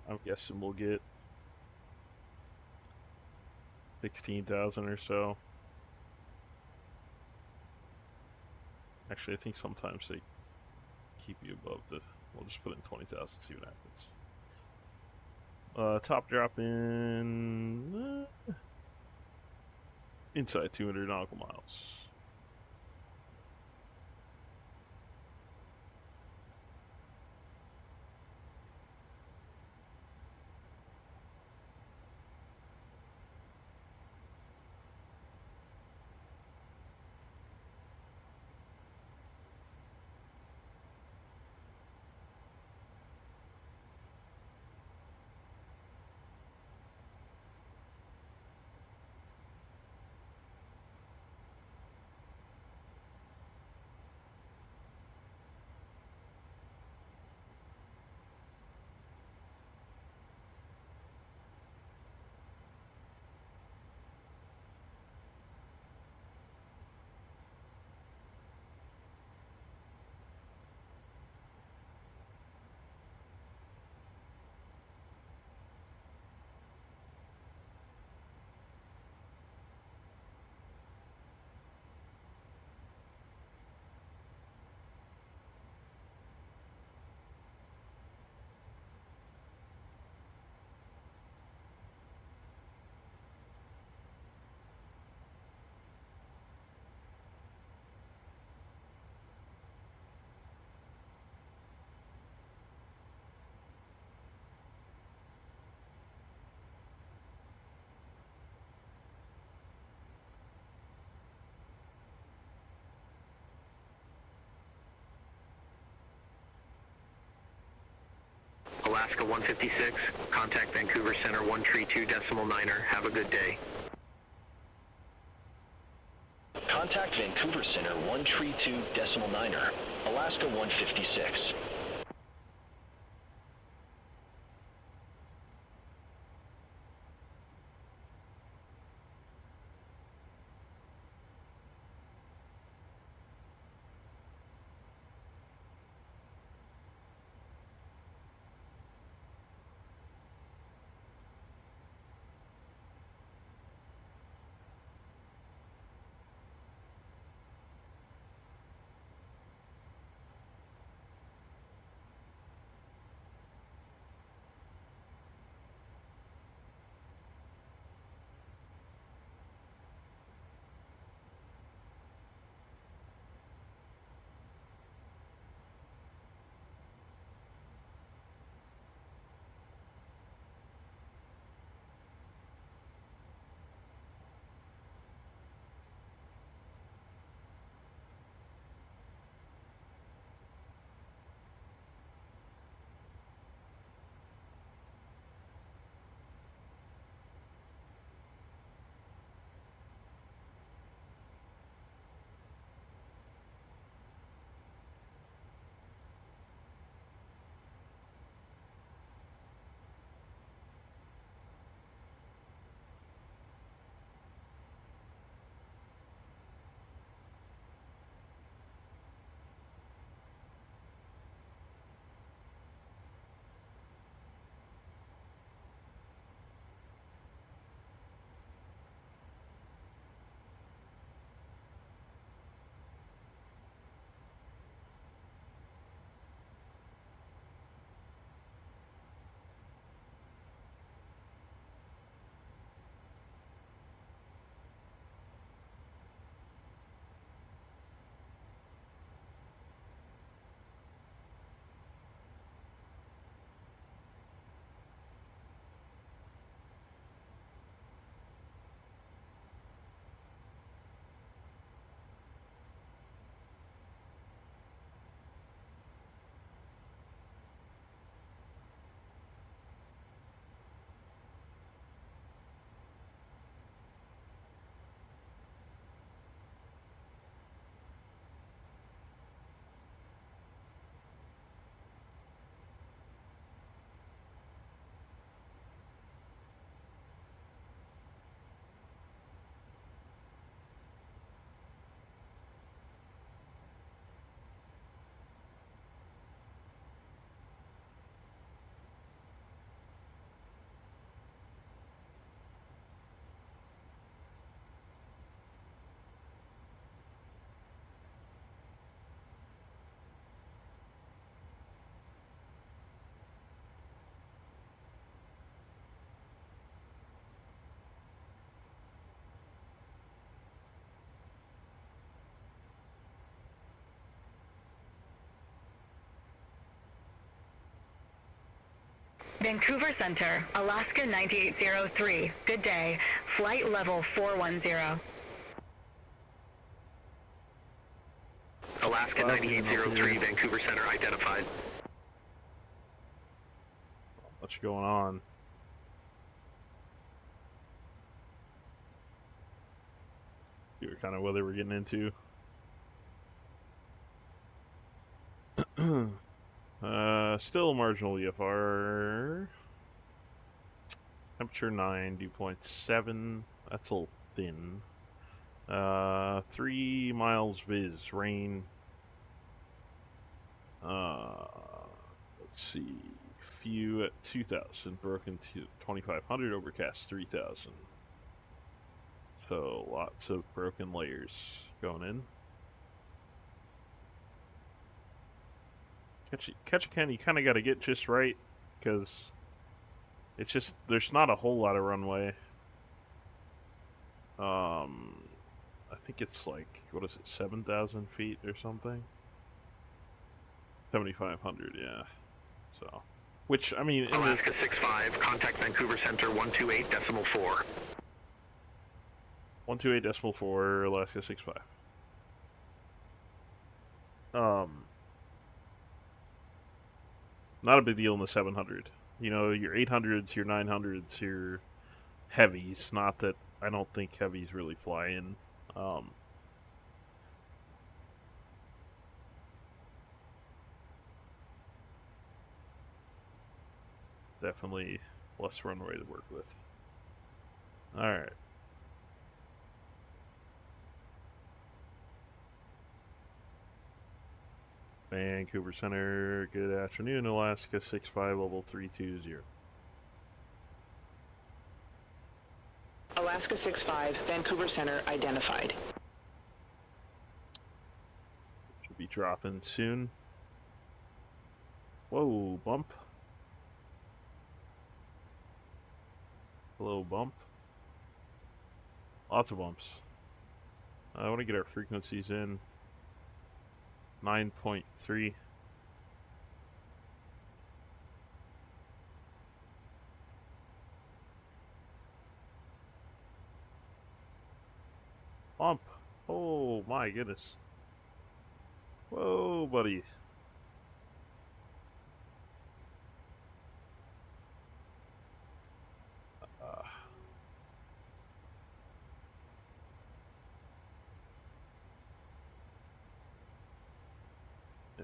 I'm guessing we'll get 16,000 or so. Actually, I think sometimes they keep you above the. We'll just put in 20,000, see what happens. Top drop in inside 200 nautical miles. Alaska 156, contact Vancouver Center 132.9er. Have a good day. Contact Vancouver Center 132.9er, Alaska 156. Vancouver Center, Alaska 9803. Good day. Flight level 410. Alaska 9803, Vancouver Center identified. What's going on? See what kind of weather we're getting into. Still marginal VFR. Temperature 9, dew point 7. That's a little thin. 3 miles viz. Rain. Let's see. Few at 2,000. Broken to 2,500. Overcast 3,000. So lots of broken layers going in. Ketchikan, you kind of got to get just right, because it's just, there's not a whole lot of runway. I think it's like, what is it, 7,000 feet or something? 7,500, yeah. So, which, I mean... Alaska 65, contact Vancouver Center 128.4. 128.4, Alaska 65. Not a big deal in the 700. You know, your 800s, your 900s, your heavies. Not that I don't think heavies really fly in. Definitely less runway to work with. Alright. Vancouver Center, good afternoon, Alaska 65, level 320. Alaska 65, Vancouver Center identified. Should be dropping soon. Whoa, bump. Hello, bump. Lots of bumps. I want to get our frequencies in. 9.3. Bump. Oh my goodness. Whoa, buddy.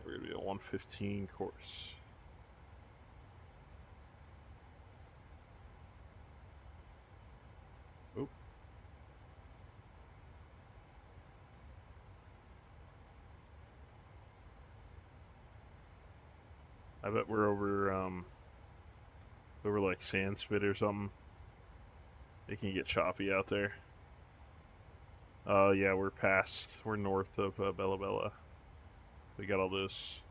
We're going to be a 115 course. Oop. I bet we're over like Sandspit or something. It can get choppy out there. Yeah, we're north of Bella Bella. We got all those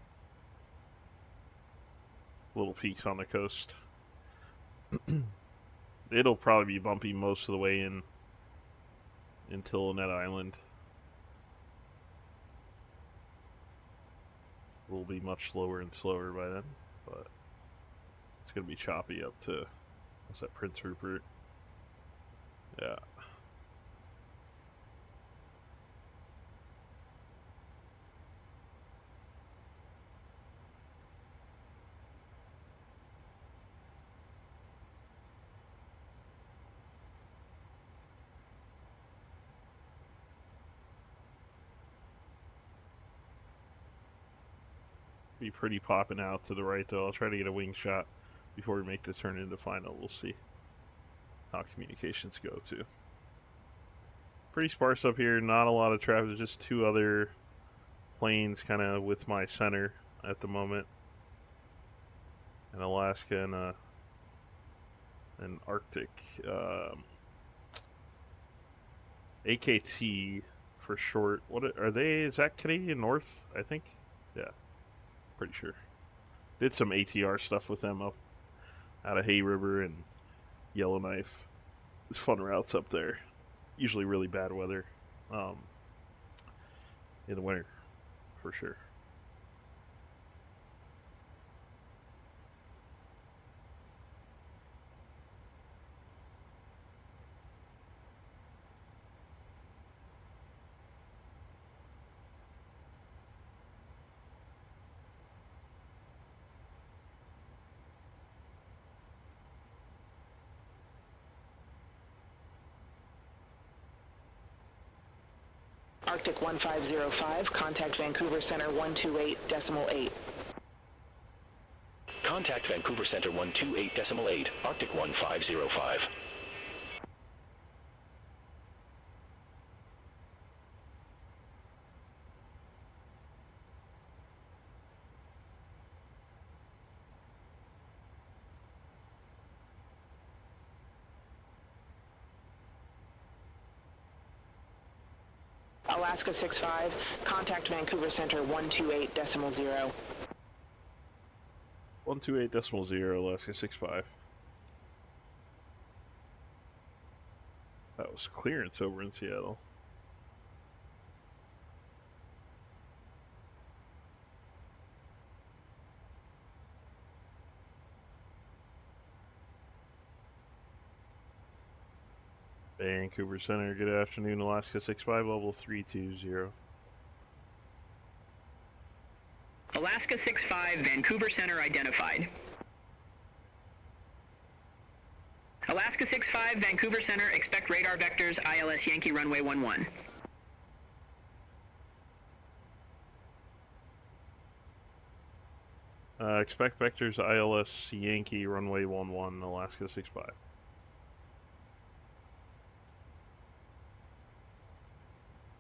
little peaks on the coast. It'll probably be bumpy most of the way in until Net Island. We'll be much slower and slower by then, but it's gonna be choppy up to, what's that, Prince Rupert? Yeah. Be pretty popping out to the right though. I'll try to get a wing shot before we make the turn into final. We'll see how communications go too. Pretty sparse up here, not a lot of traffic. There's just two other planes kind of with my center at the moment. In Alaska and Arctic. AKT for short. What are they? Is that Canadian North? I think. Yeah. Pretty sure. Did some ATR stuff with them up out of Hay River and Yellowknife. It's fun routes up there. Usually really bad weather in the winter, for sure. Arctic 1505, contact Vancouver Center 128.8. Contact Vancouver Center 128.8, Arctic 1505. Alaska 65, contact Vancouver Center 128.0. 128.0, Alaska 65. That was clearance over in Seattle. Vancouver Center, good afternoon, Alaska 65, level 320. Alaska 65, Vancouver Center identified. Alaska 65, Vancouver Center, expect radar vectors, ILS Yankee runway 11. Expect vectors, ILS Yankee runway 11, Alaska 65.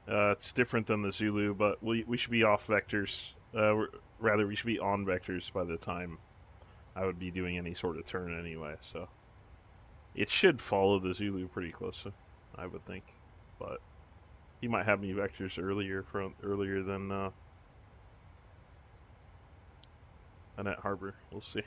It's different than the Zulu, but we should be off vectors. Rather, we should be on vectors by the time I would be doing any sort of turn anyway, so it should follow the Zulu pretty closely, I would think. But he might have me vectors earlier than Annette Harbor. We'll see.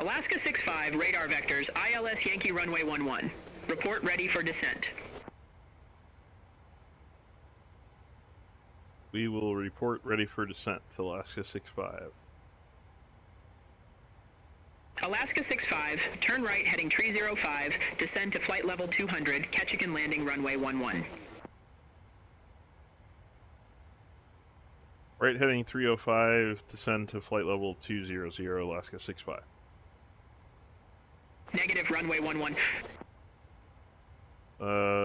Alaska 65, radar vectors, ILS Yankee runway 11. Report ready for descent. We will report ready for descent to Alaska 65. Alaska 65, turn right heading 305, descend to flight level 200, Ketchikan landing runway 11. Right heading 305, descend to flight level 200, Alaska 65. Negative, runway 11.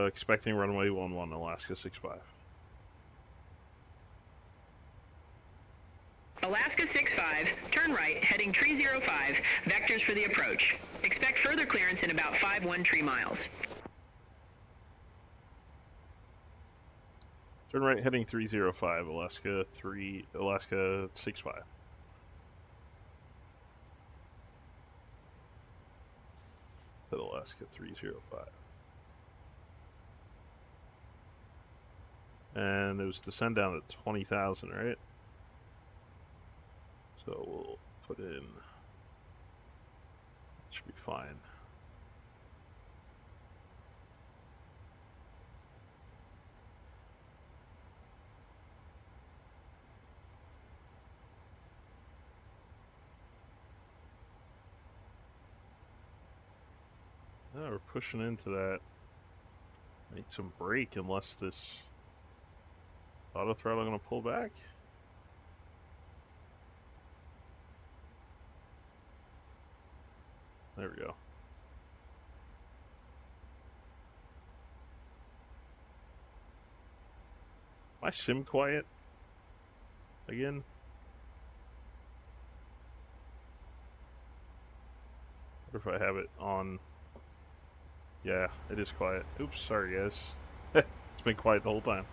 Expecting runway 11, Alaska 65. Alaska 65, turn right, heading 305, vectors for the approach. Expect further clearance in about 513 miles. Turn right heading 305, Alaska 65. At Alaska 305. And it was descend down to 20,000, right? So we'll put in, should be fine. Now we're pushing into that. Need some brake unless this auto throttle gonna pull back. There we go. My sim quiet again? What if I have it on? Yeah, it is quiet. Oops, sorry guys. It's been quiet the whole time.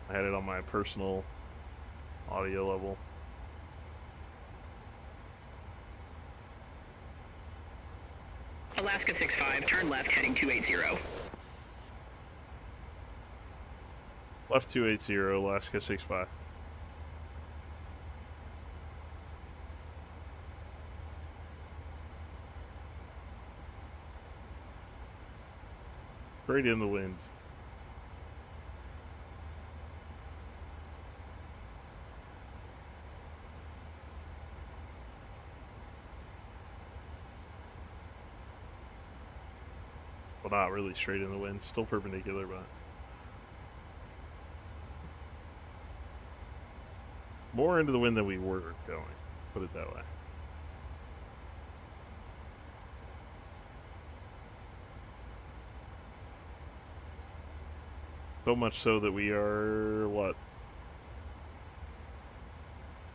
I had it on my personal audio level. Alaska 65, turn left heading 280. Left 280, Alaska 65. Straight in the wind. Well, not really straight in the wind, still perpendicular, but more into the wind than we were going, put it that way. So much so that we are, what,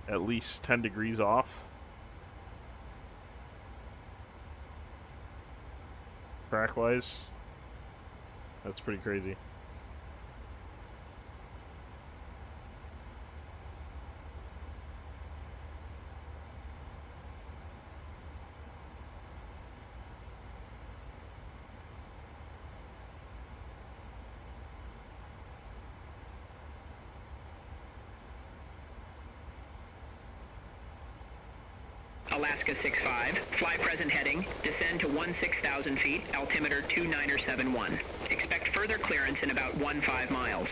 at least 10 degrees off? Track-wise? That's pretty crazy. Alaska 65, fly present heading, descend to 16,000 feet, altimeter 2971. Expect further clearance in about 15 miles.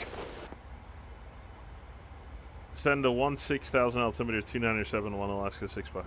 Descend to 16,000, altimeter 2971, Alaska 65.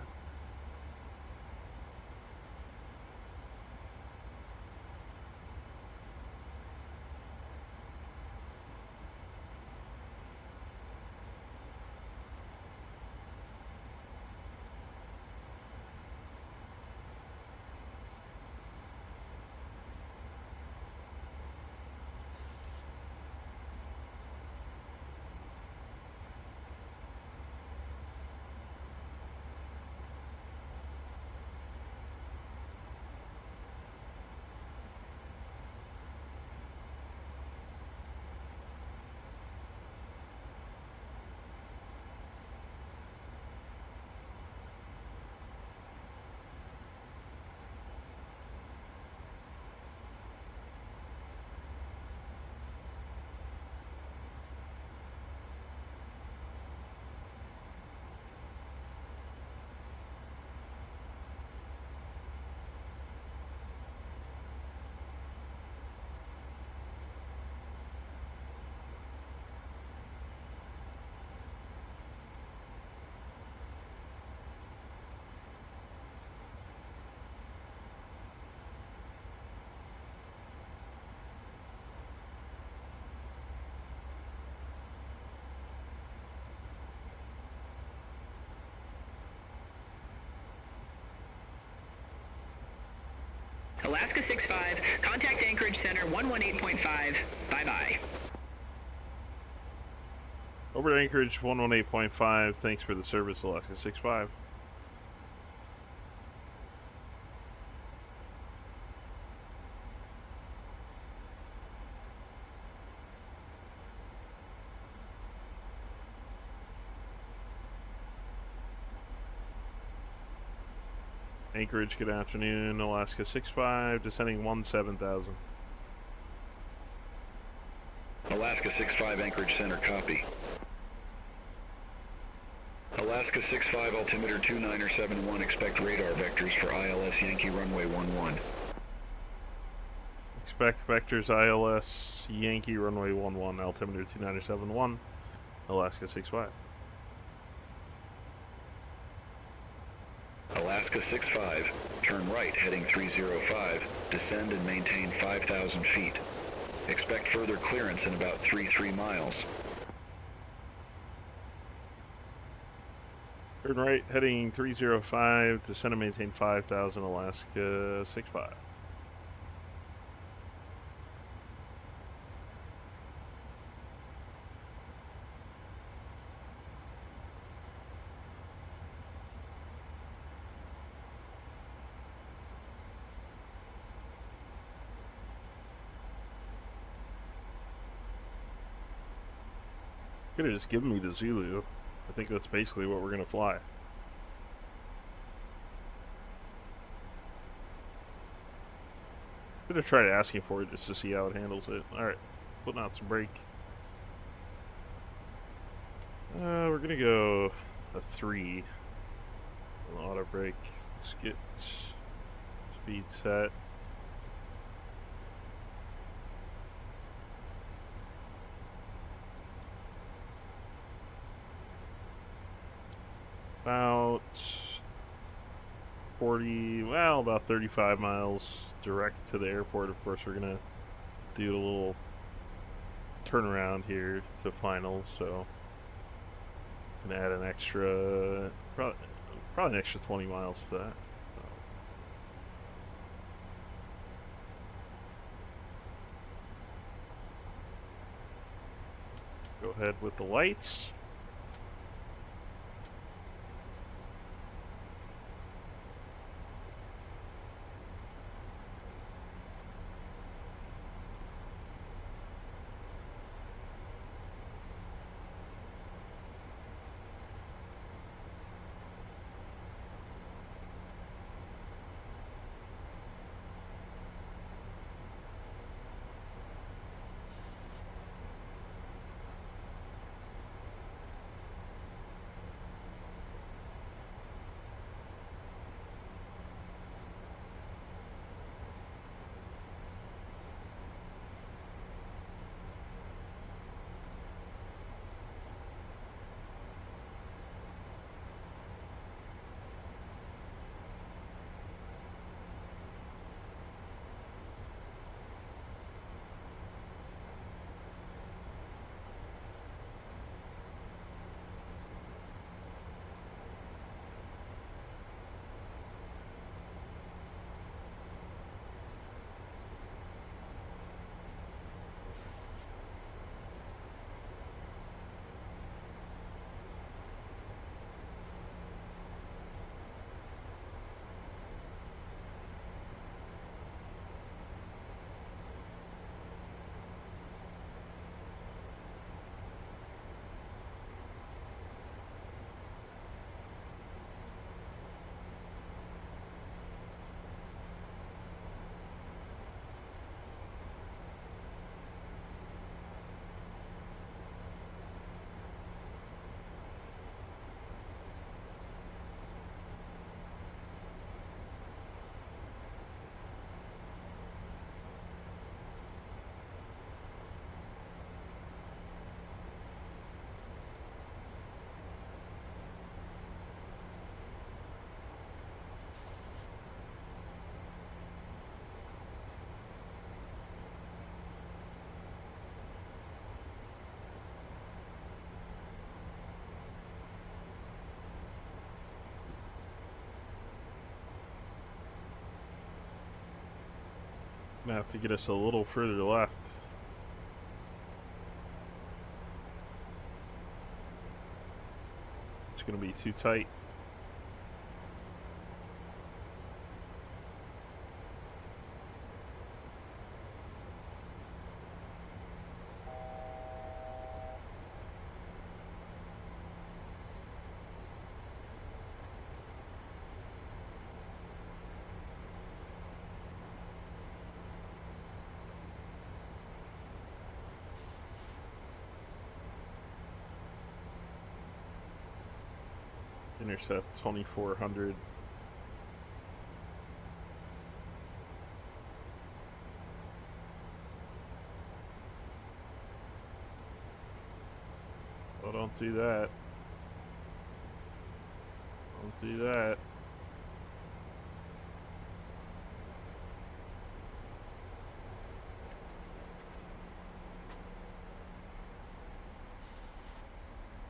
Alaska 65, contact Anchorage Center 118.5, bye-bye. Over to Anchorage 118.5, thanks for the service, Alaska 65. Anchorage, good afternoon, Alaska 65, descending 17,000. Alaska 65, Anchorage Center, copy. Alaska 65, altimeter 2971, expect radar vectors for ILS Yankee runway 11. Expect vectors ILS Yankee runway 11, altimeter 2971, Alaska 65. Alaska 65, turn right heading 305, descend and maintain 5,000 feet. Expect further clearance in about 3 miles. Turn right heading 305, descend and maintain 5,000, Alaska 65. Could have just given me the Zulu. I think that's basically what we're going to fly. Could have tried asking for it just to see how it handles it. Alright, putting out some brake. We're going to go a 3 on auto brake. Let's get speed set. About about 35 miles direct to the airport. Of course, we're going to do a little turnaround here to finals, so I'm going to add an extra, probably an extra 20 miles to that. Go ahead with the lights. Gonna have to get us a little further left. It's gonna be too tight. Intercept 2400. Oh, don't do that. Don't do that.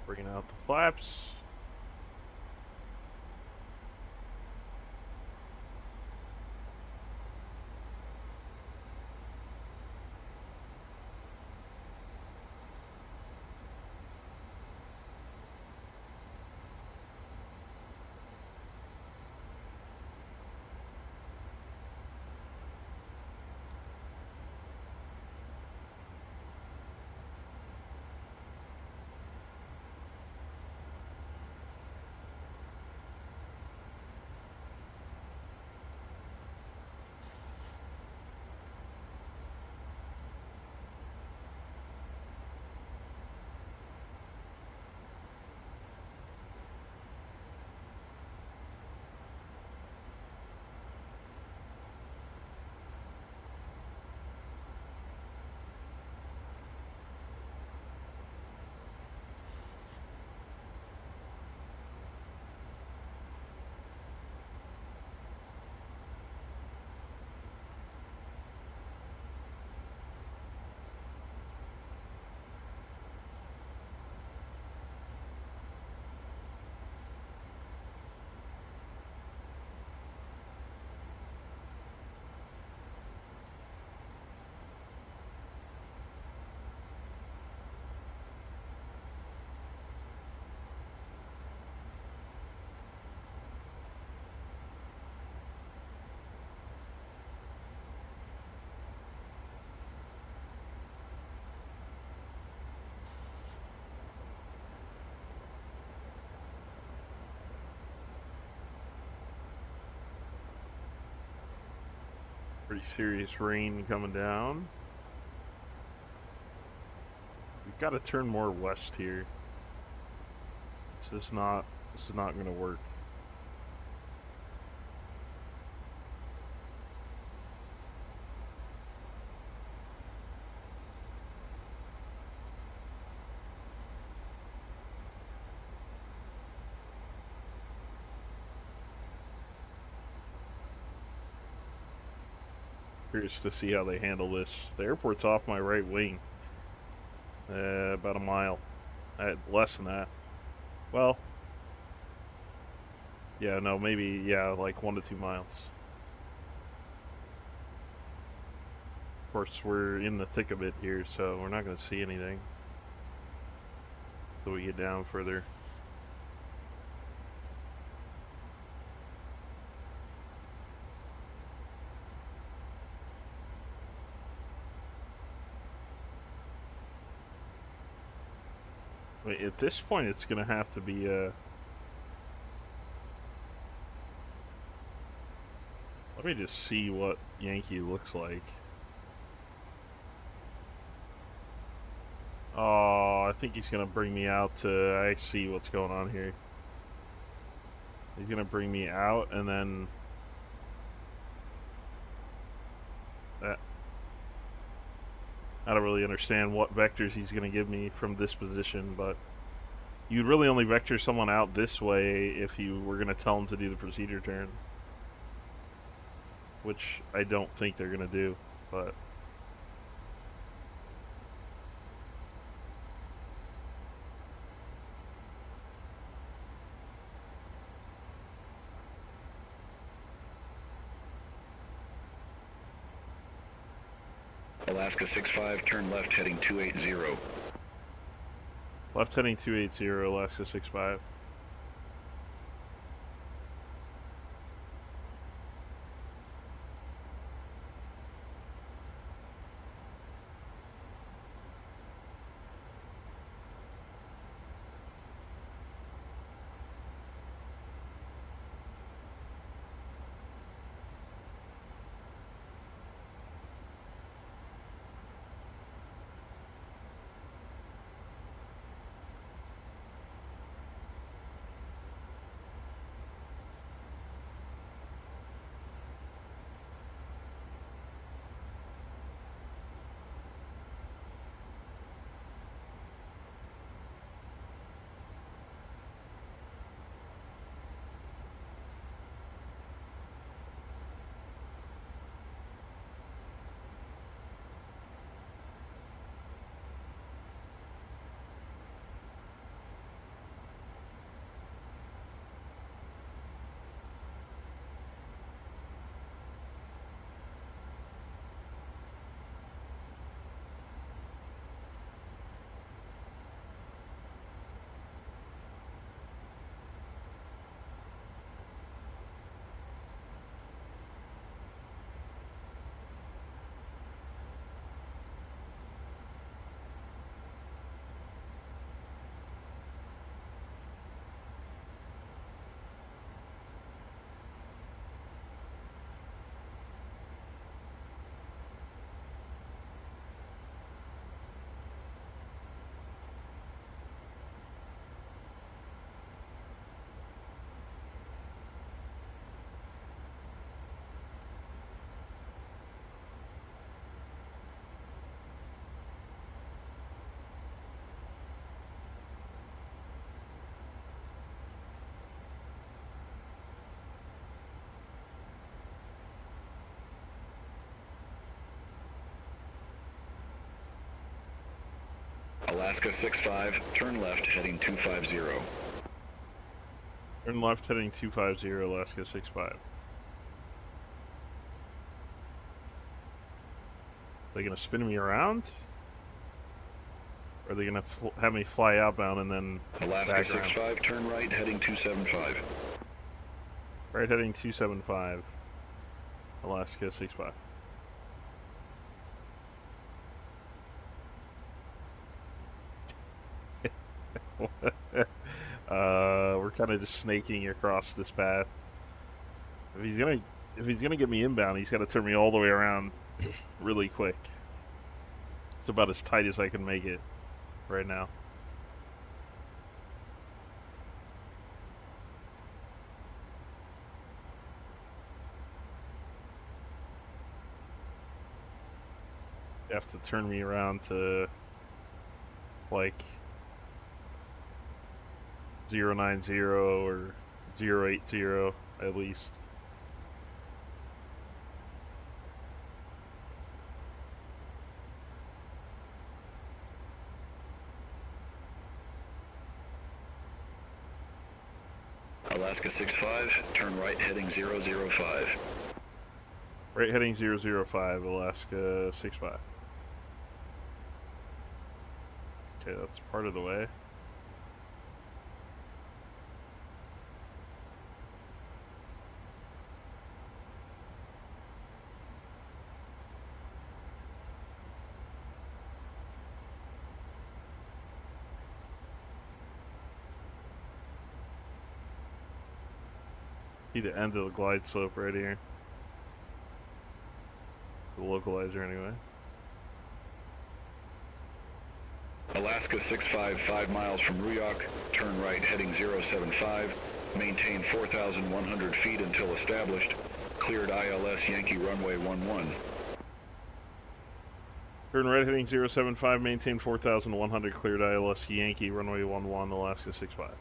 Bringing out the flaps. Pretty serious rain coming down. We've got to turn more west here. This is not going to work. Curious to see how they handle this. The airport's off my right wing. About a mile. Less than that. Well, yeah, no, maybe, yeah, like 1 to 2 miles. Of course, we're in the thick of it here, so we're not going to see anything until we get down further. At this point, it's going to have to be let me just see what Yankee looks like. Oh, I think he's going to bring me out to... I see what's going on here. He's going to bring me out, and then... I don't really understand what vectors he's going to give me from this position, but... You'd really only vector someone out this way if you were going to tell them to do the procedure turn. Which I don't think they're going to do, but... Alaska 65, turn left heading 280. Left heading 280, Alaska 65. Alaska 65, turn left heading 250. Turn left heading 250, Alaska 65. They gonna spin me around? Or are they gonna have me fly outbound and then Alaska back around? 65, turn right heading 275. Right heading 275, Alaska 65. We're kind of just snaking across this path. If he's gonna if he's gonna get me inbound, he's got to turn me all the way around really quick. It's about as tight as I can make it right now. You have to turn me around to like 090 or 080 at least. Alaska 65, turn right heading 005. Right heading 005, Alaska 65. Okay, that's part of the way. See the end of the glide slope right here. The localizer anyway. Alaska 65, 5 miles from Ruyok, turn right heading 075, maintain 4,100 feet until established, cleared ILS Yankee runway 11. Turn right heading 075, maintain 4,100, cleared ILS Yankee runway 11, Alaska 65.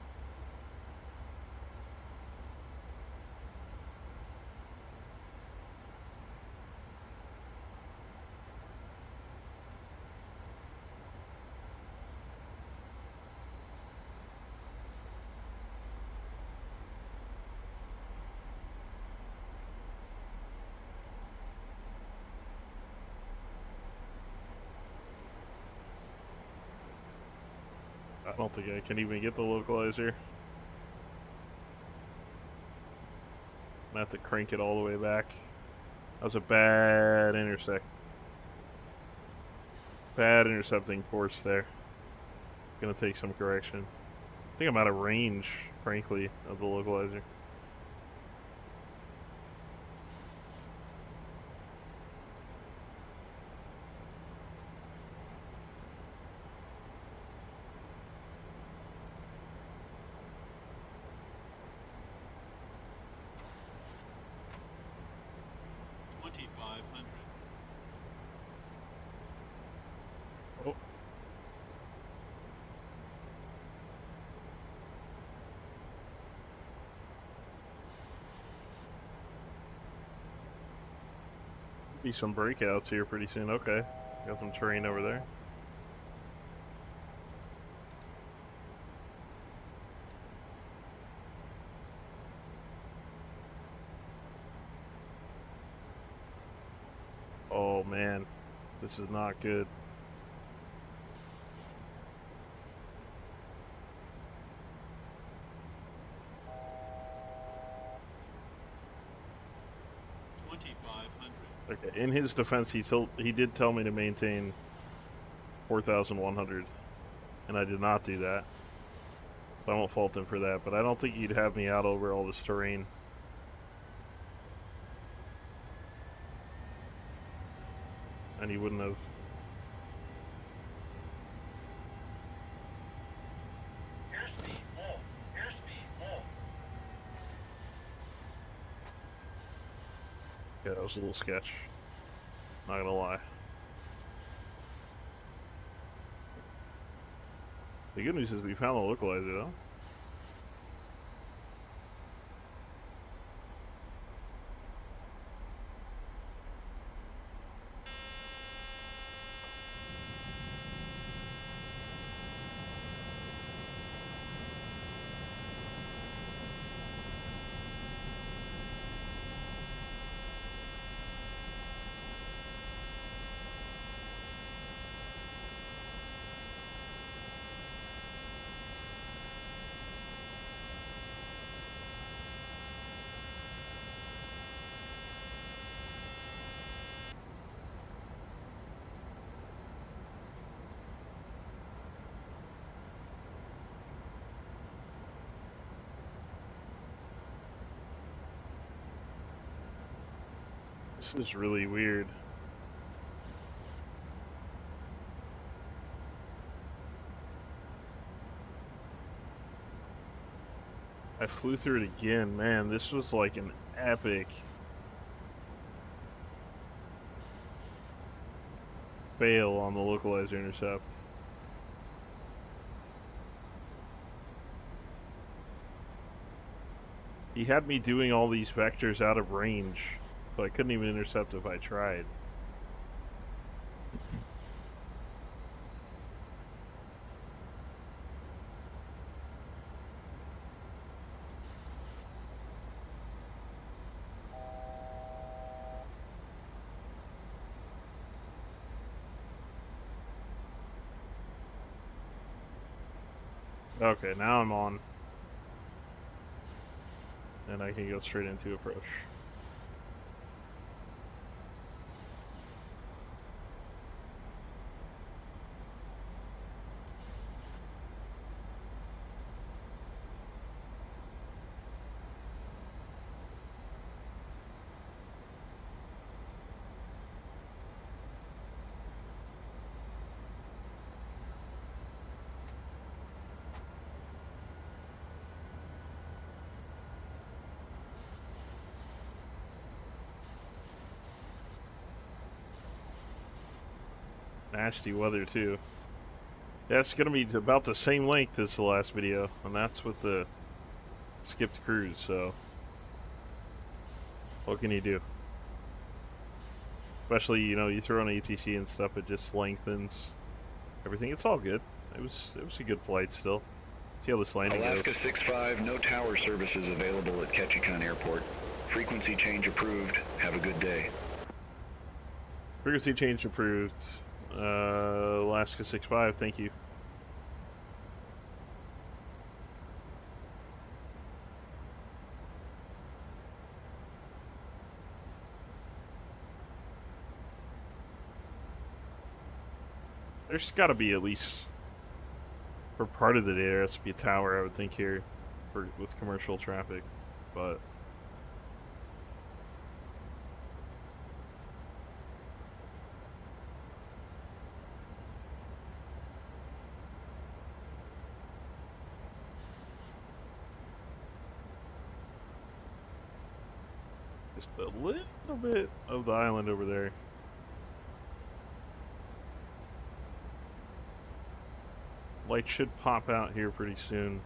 I don't think I can even get the localizer. I have to crank it all the way back. That was a bad intercepting course there. Gonna take some correction. I think I'm out of range, frankly, of the localizer. Oh. Be some breakouts here pretty soon. Okay. Got some terrain over there. Oh man, this is not good. Okay, in his defense, he did tell me to maintain 4,100, and I did not do that. So I won't fault him for that, but I don't think he'd have me out over all this terrain. And he wouldn't have. Yeah, that was a little sketch. Not gonna lie. The good news is we found the localizer though. This is really weird. I flew through it again. Man, this was like an epic fail on the localizer intercept. He had me doing all these vectors out of range, so I couldn't even intercept if I tried. Okay, now I'm on. And I can go straight into approach. Nasty weather too. Yeah, it's gonna be about the same length as the last video, and that's with the skipped cruise, so what can you do? Especially, you know, you throw on ATC and stuff, it just lengthens everything. It's all good. It was a good flight still. See how this landing goes. Alaska 65, no tower services available at Ketchikan Airport. Frequency change approved. Have a good day. Frequency change approved. Alaska 65, thank you. There's got to be at least, for part of the day, there has to be a tower, I would think, here with commercial traffic, but just a little bit of the island over there. Light should pop out here pretty soon.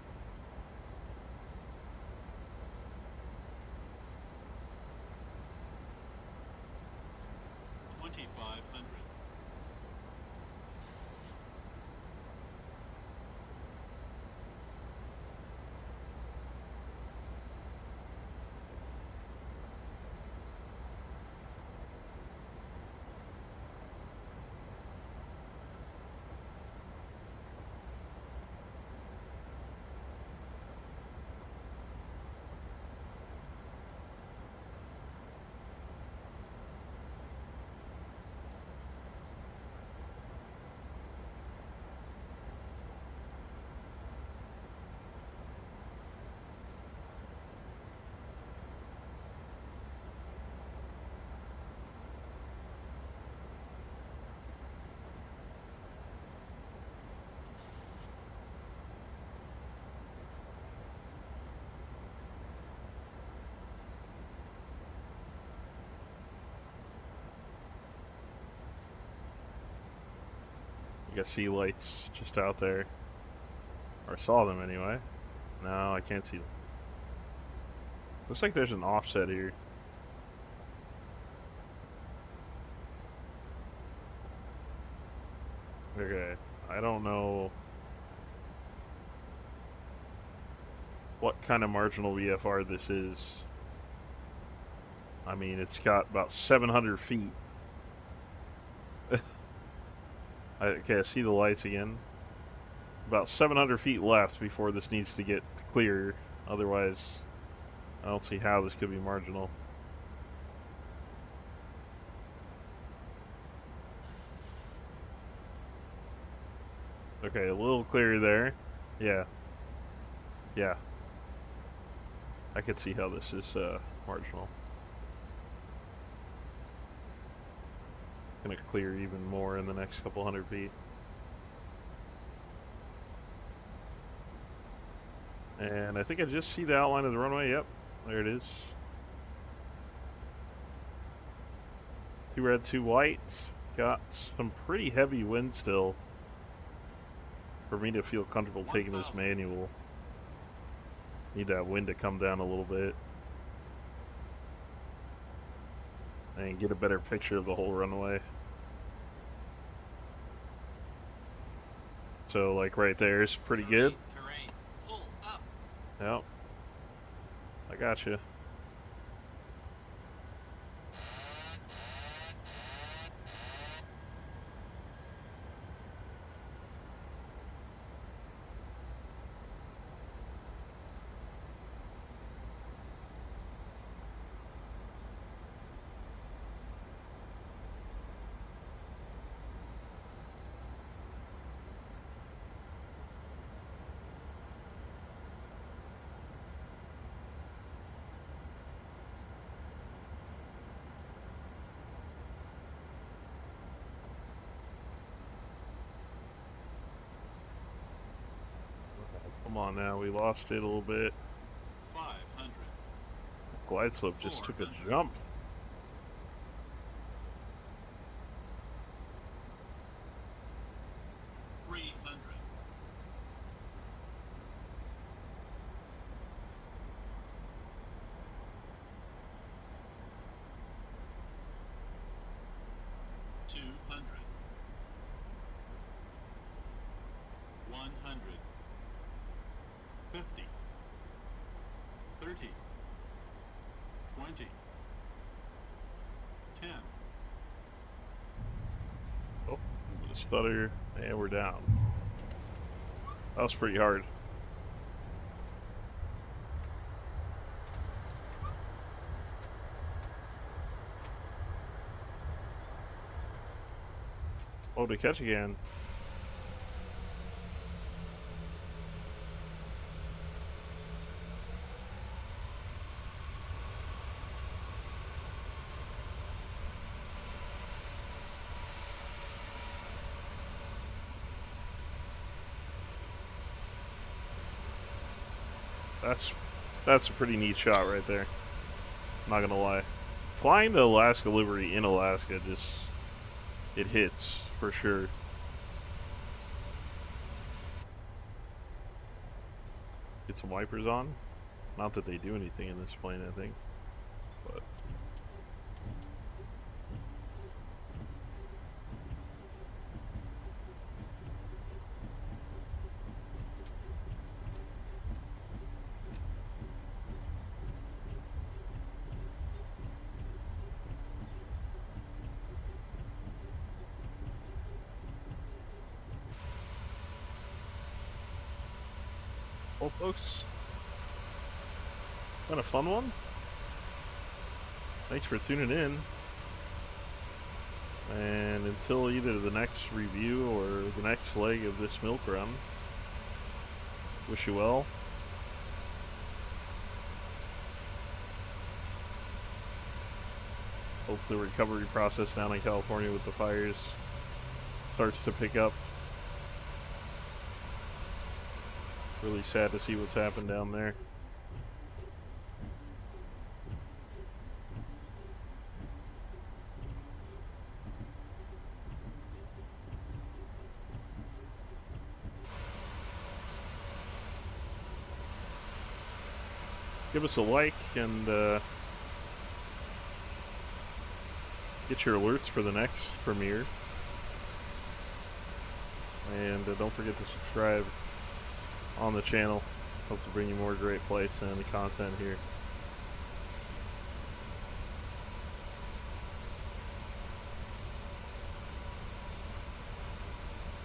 You got sea lights just out there. Or saw them anyway. No, I can't see them. Looks like there's an offset here. Okay, I don't know what kind of marginal VFR this is. I mean, it's got about 700 feet. Okay, I see the lights again. About 700 feet left before this needs to get clear. Otherwise, I don't see how this could be marginal. Okay, a little clearer there. Yeah. Yeah. I could see how this is marginal. going to clear even more in the next couple hundred feet. And I think I just see the outline of the runway. Yep, there it is. 2 red, 2 white. Got some pretty heavy wind still for me to feel comfortable taking this manual. Need that wind to come down a little bit and get a better picture of the whole runway. So like right there is pretty good. Yep. I got you. Come on now, we lost it a little bit. 500. Glide slope just took a jump. Stutter, and we're down. That was pretty hard. Oh, to Ketchikan. That's a pretty neat shot right there. Not gonna lie. Flying the Alaska livery in Alaska it hits for sure. Get some wipers on. Not that they do anything in this plane, I think. But well, folks, been a fun one. Thanks for tuning in. And until either the next review or the next leg of this milk run, wish you well. Hope the recovery process down in California with the fires starts to pick up. Really sad to see what's happened down there. Give us a like and get your alerts for the next premiere. And don't forget to subscribe on the channel. Hope to bring you more great flights and content here.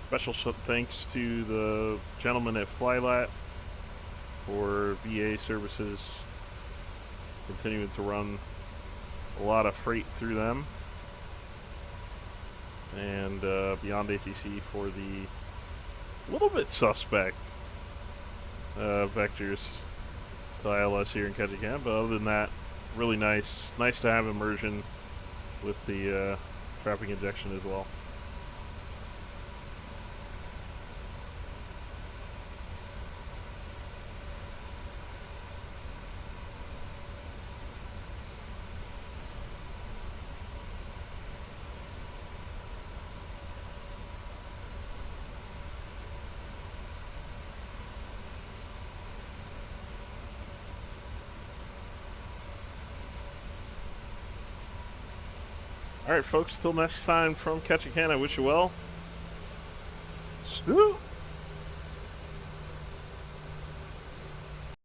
Special thanks to the gentleman at Flylat for VA services, continuing to run a lot of freight through them, and Beyond ATC for the little bit suspect vectors to ILS here in Ketchikan. But other than that, really nice to have immersion with the trapping injection as well. Alright folks, till next time from Ketchikan, I wish you well. Scoot!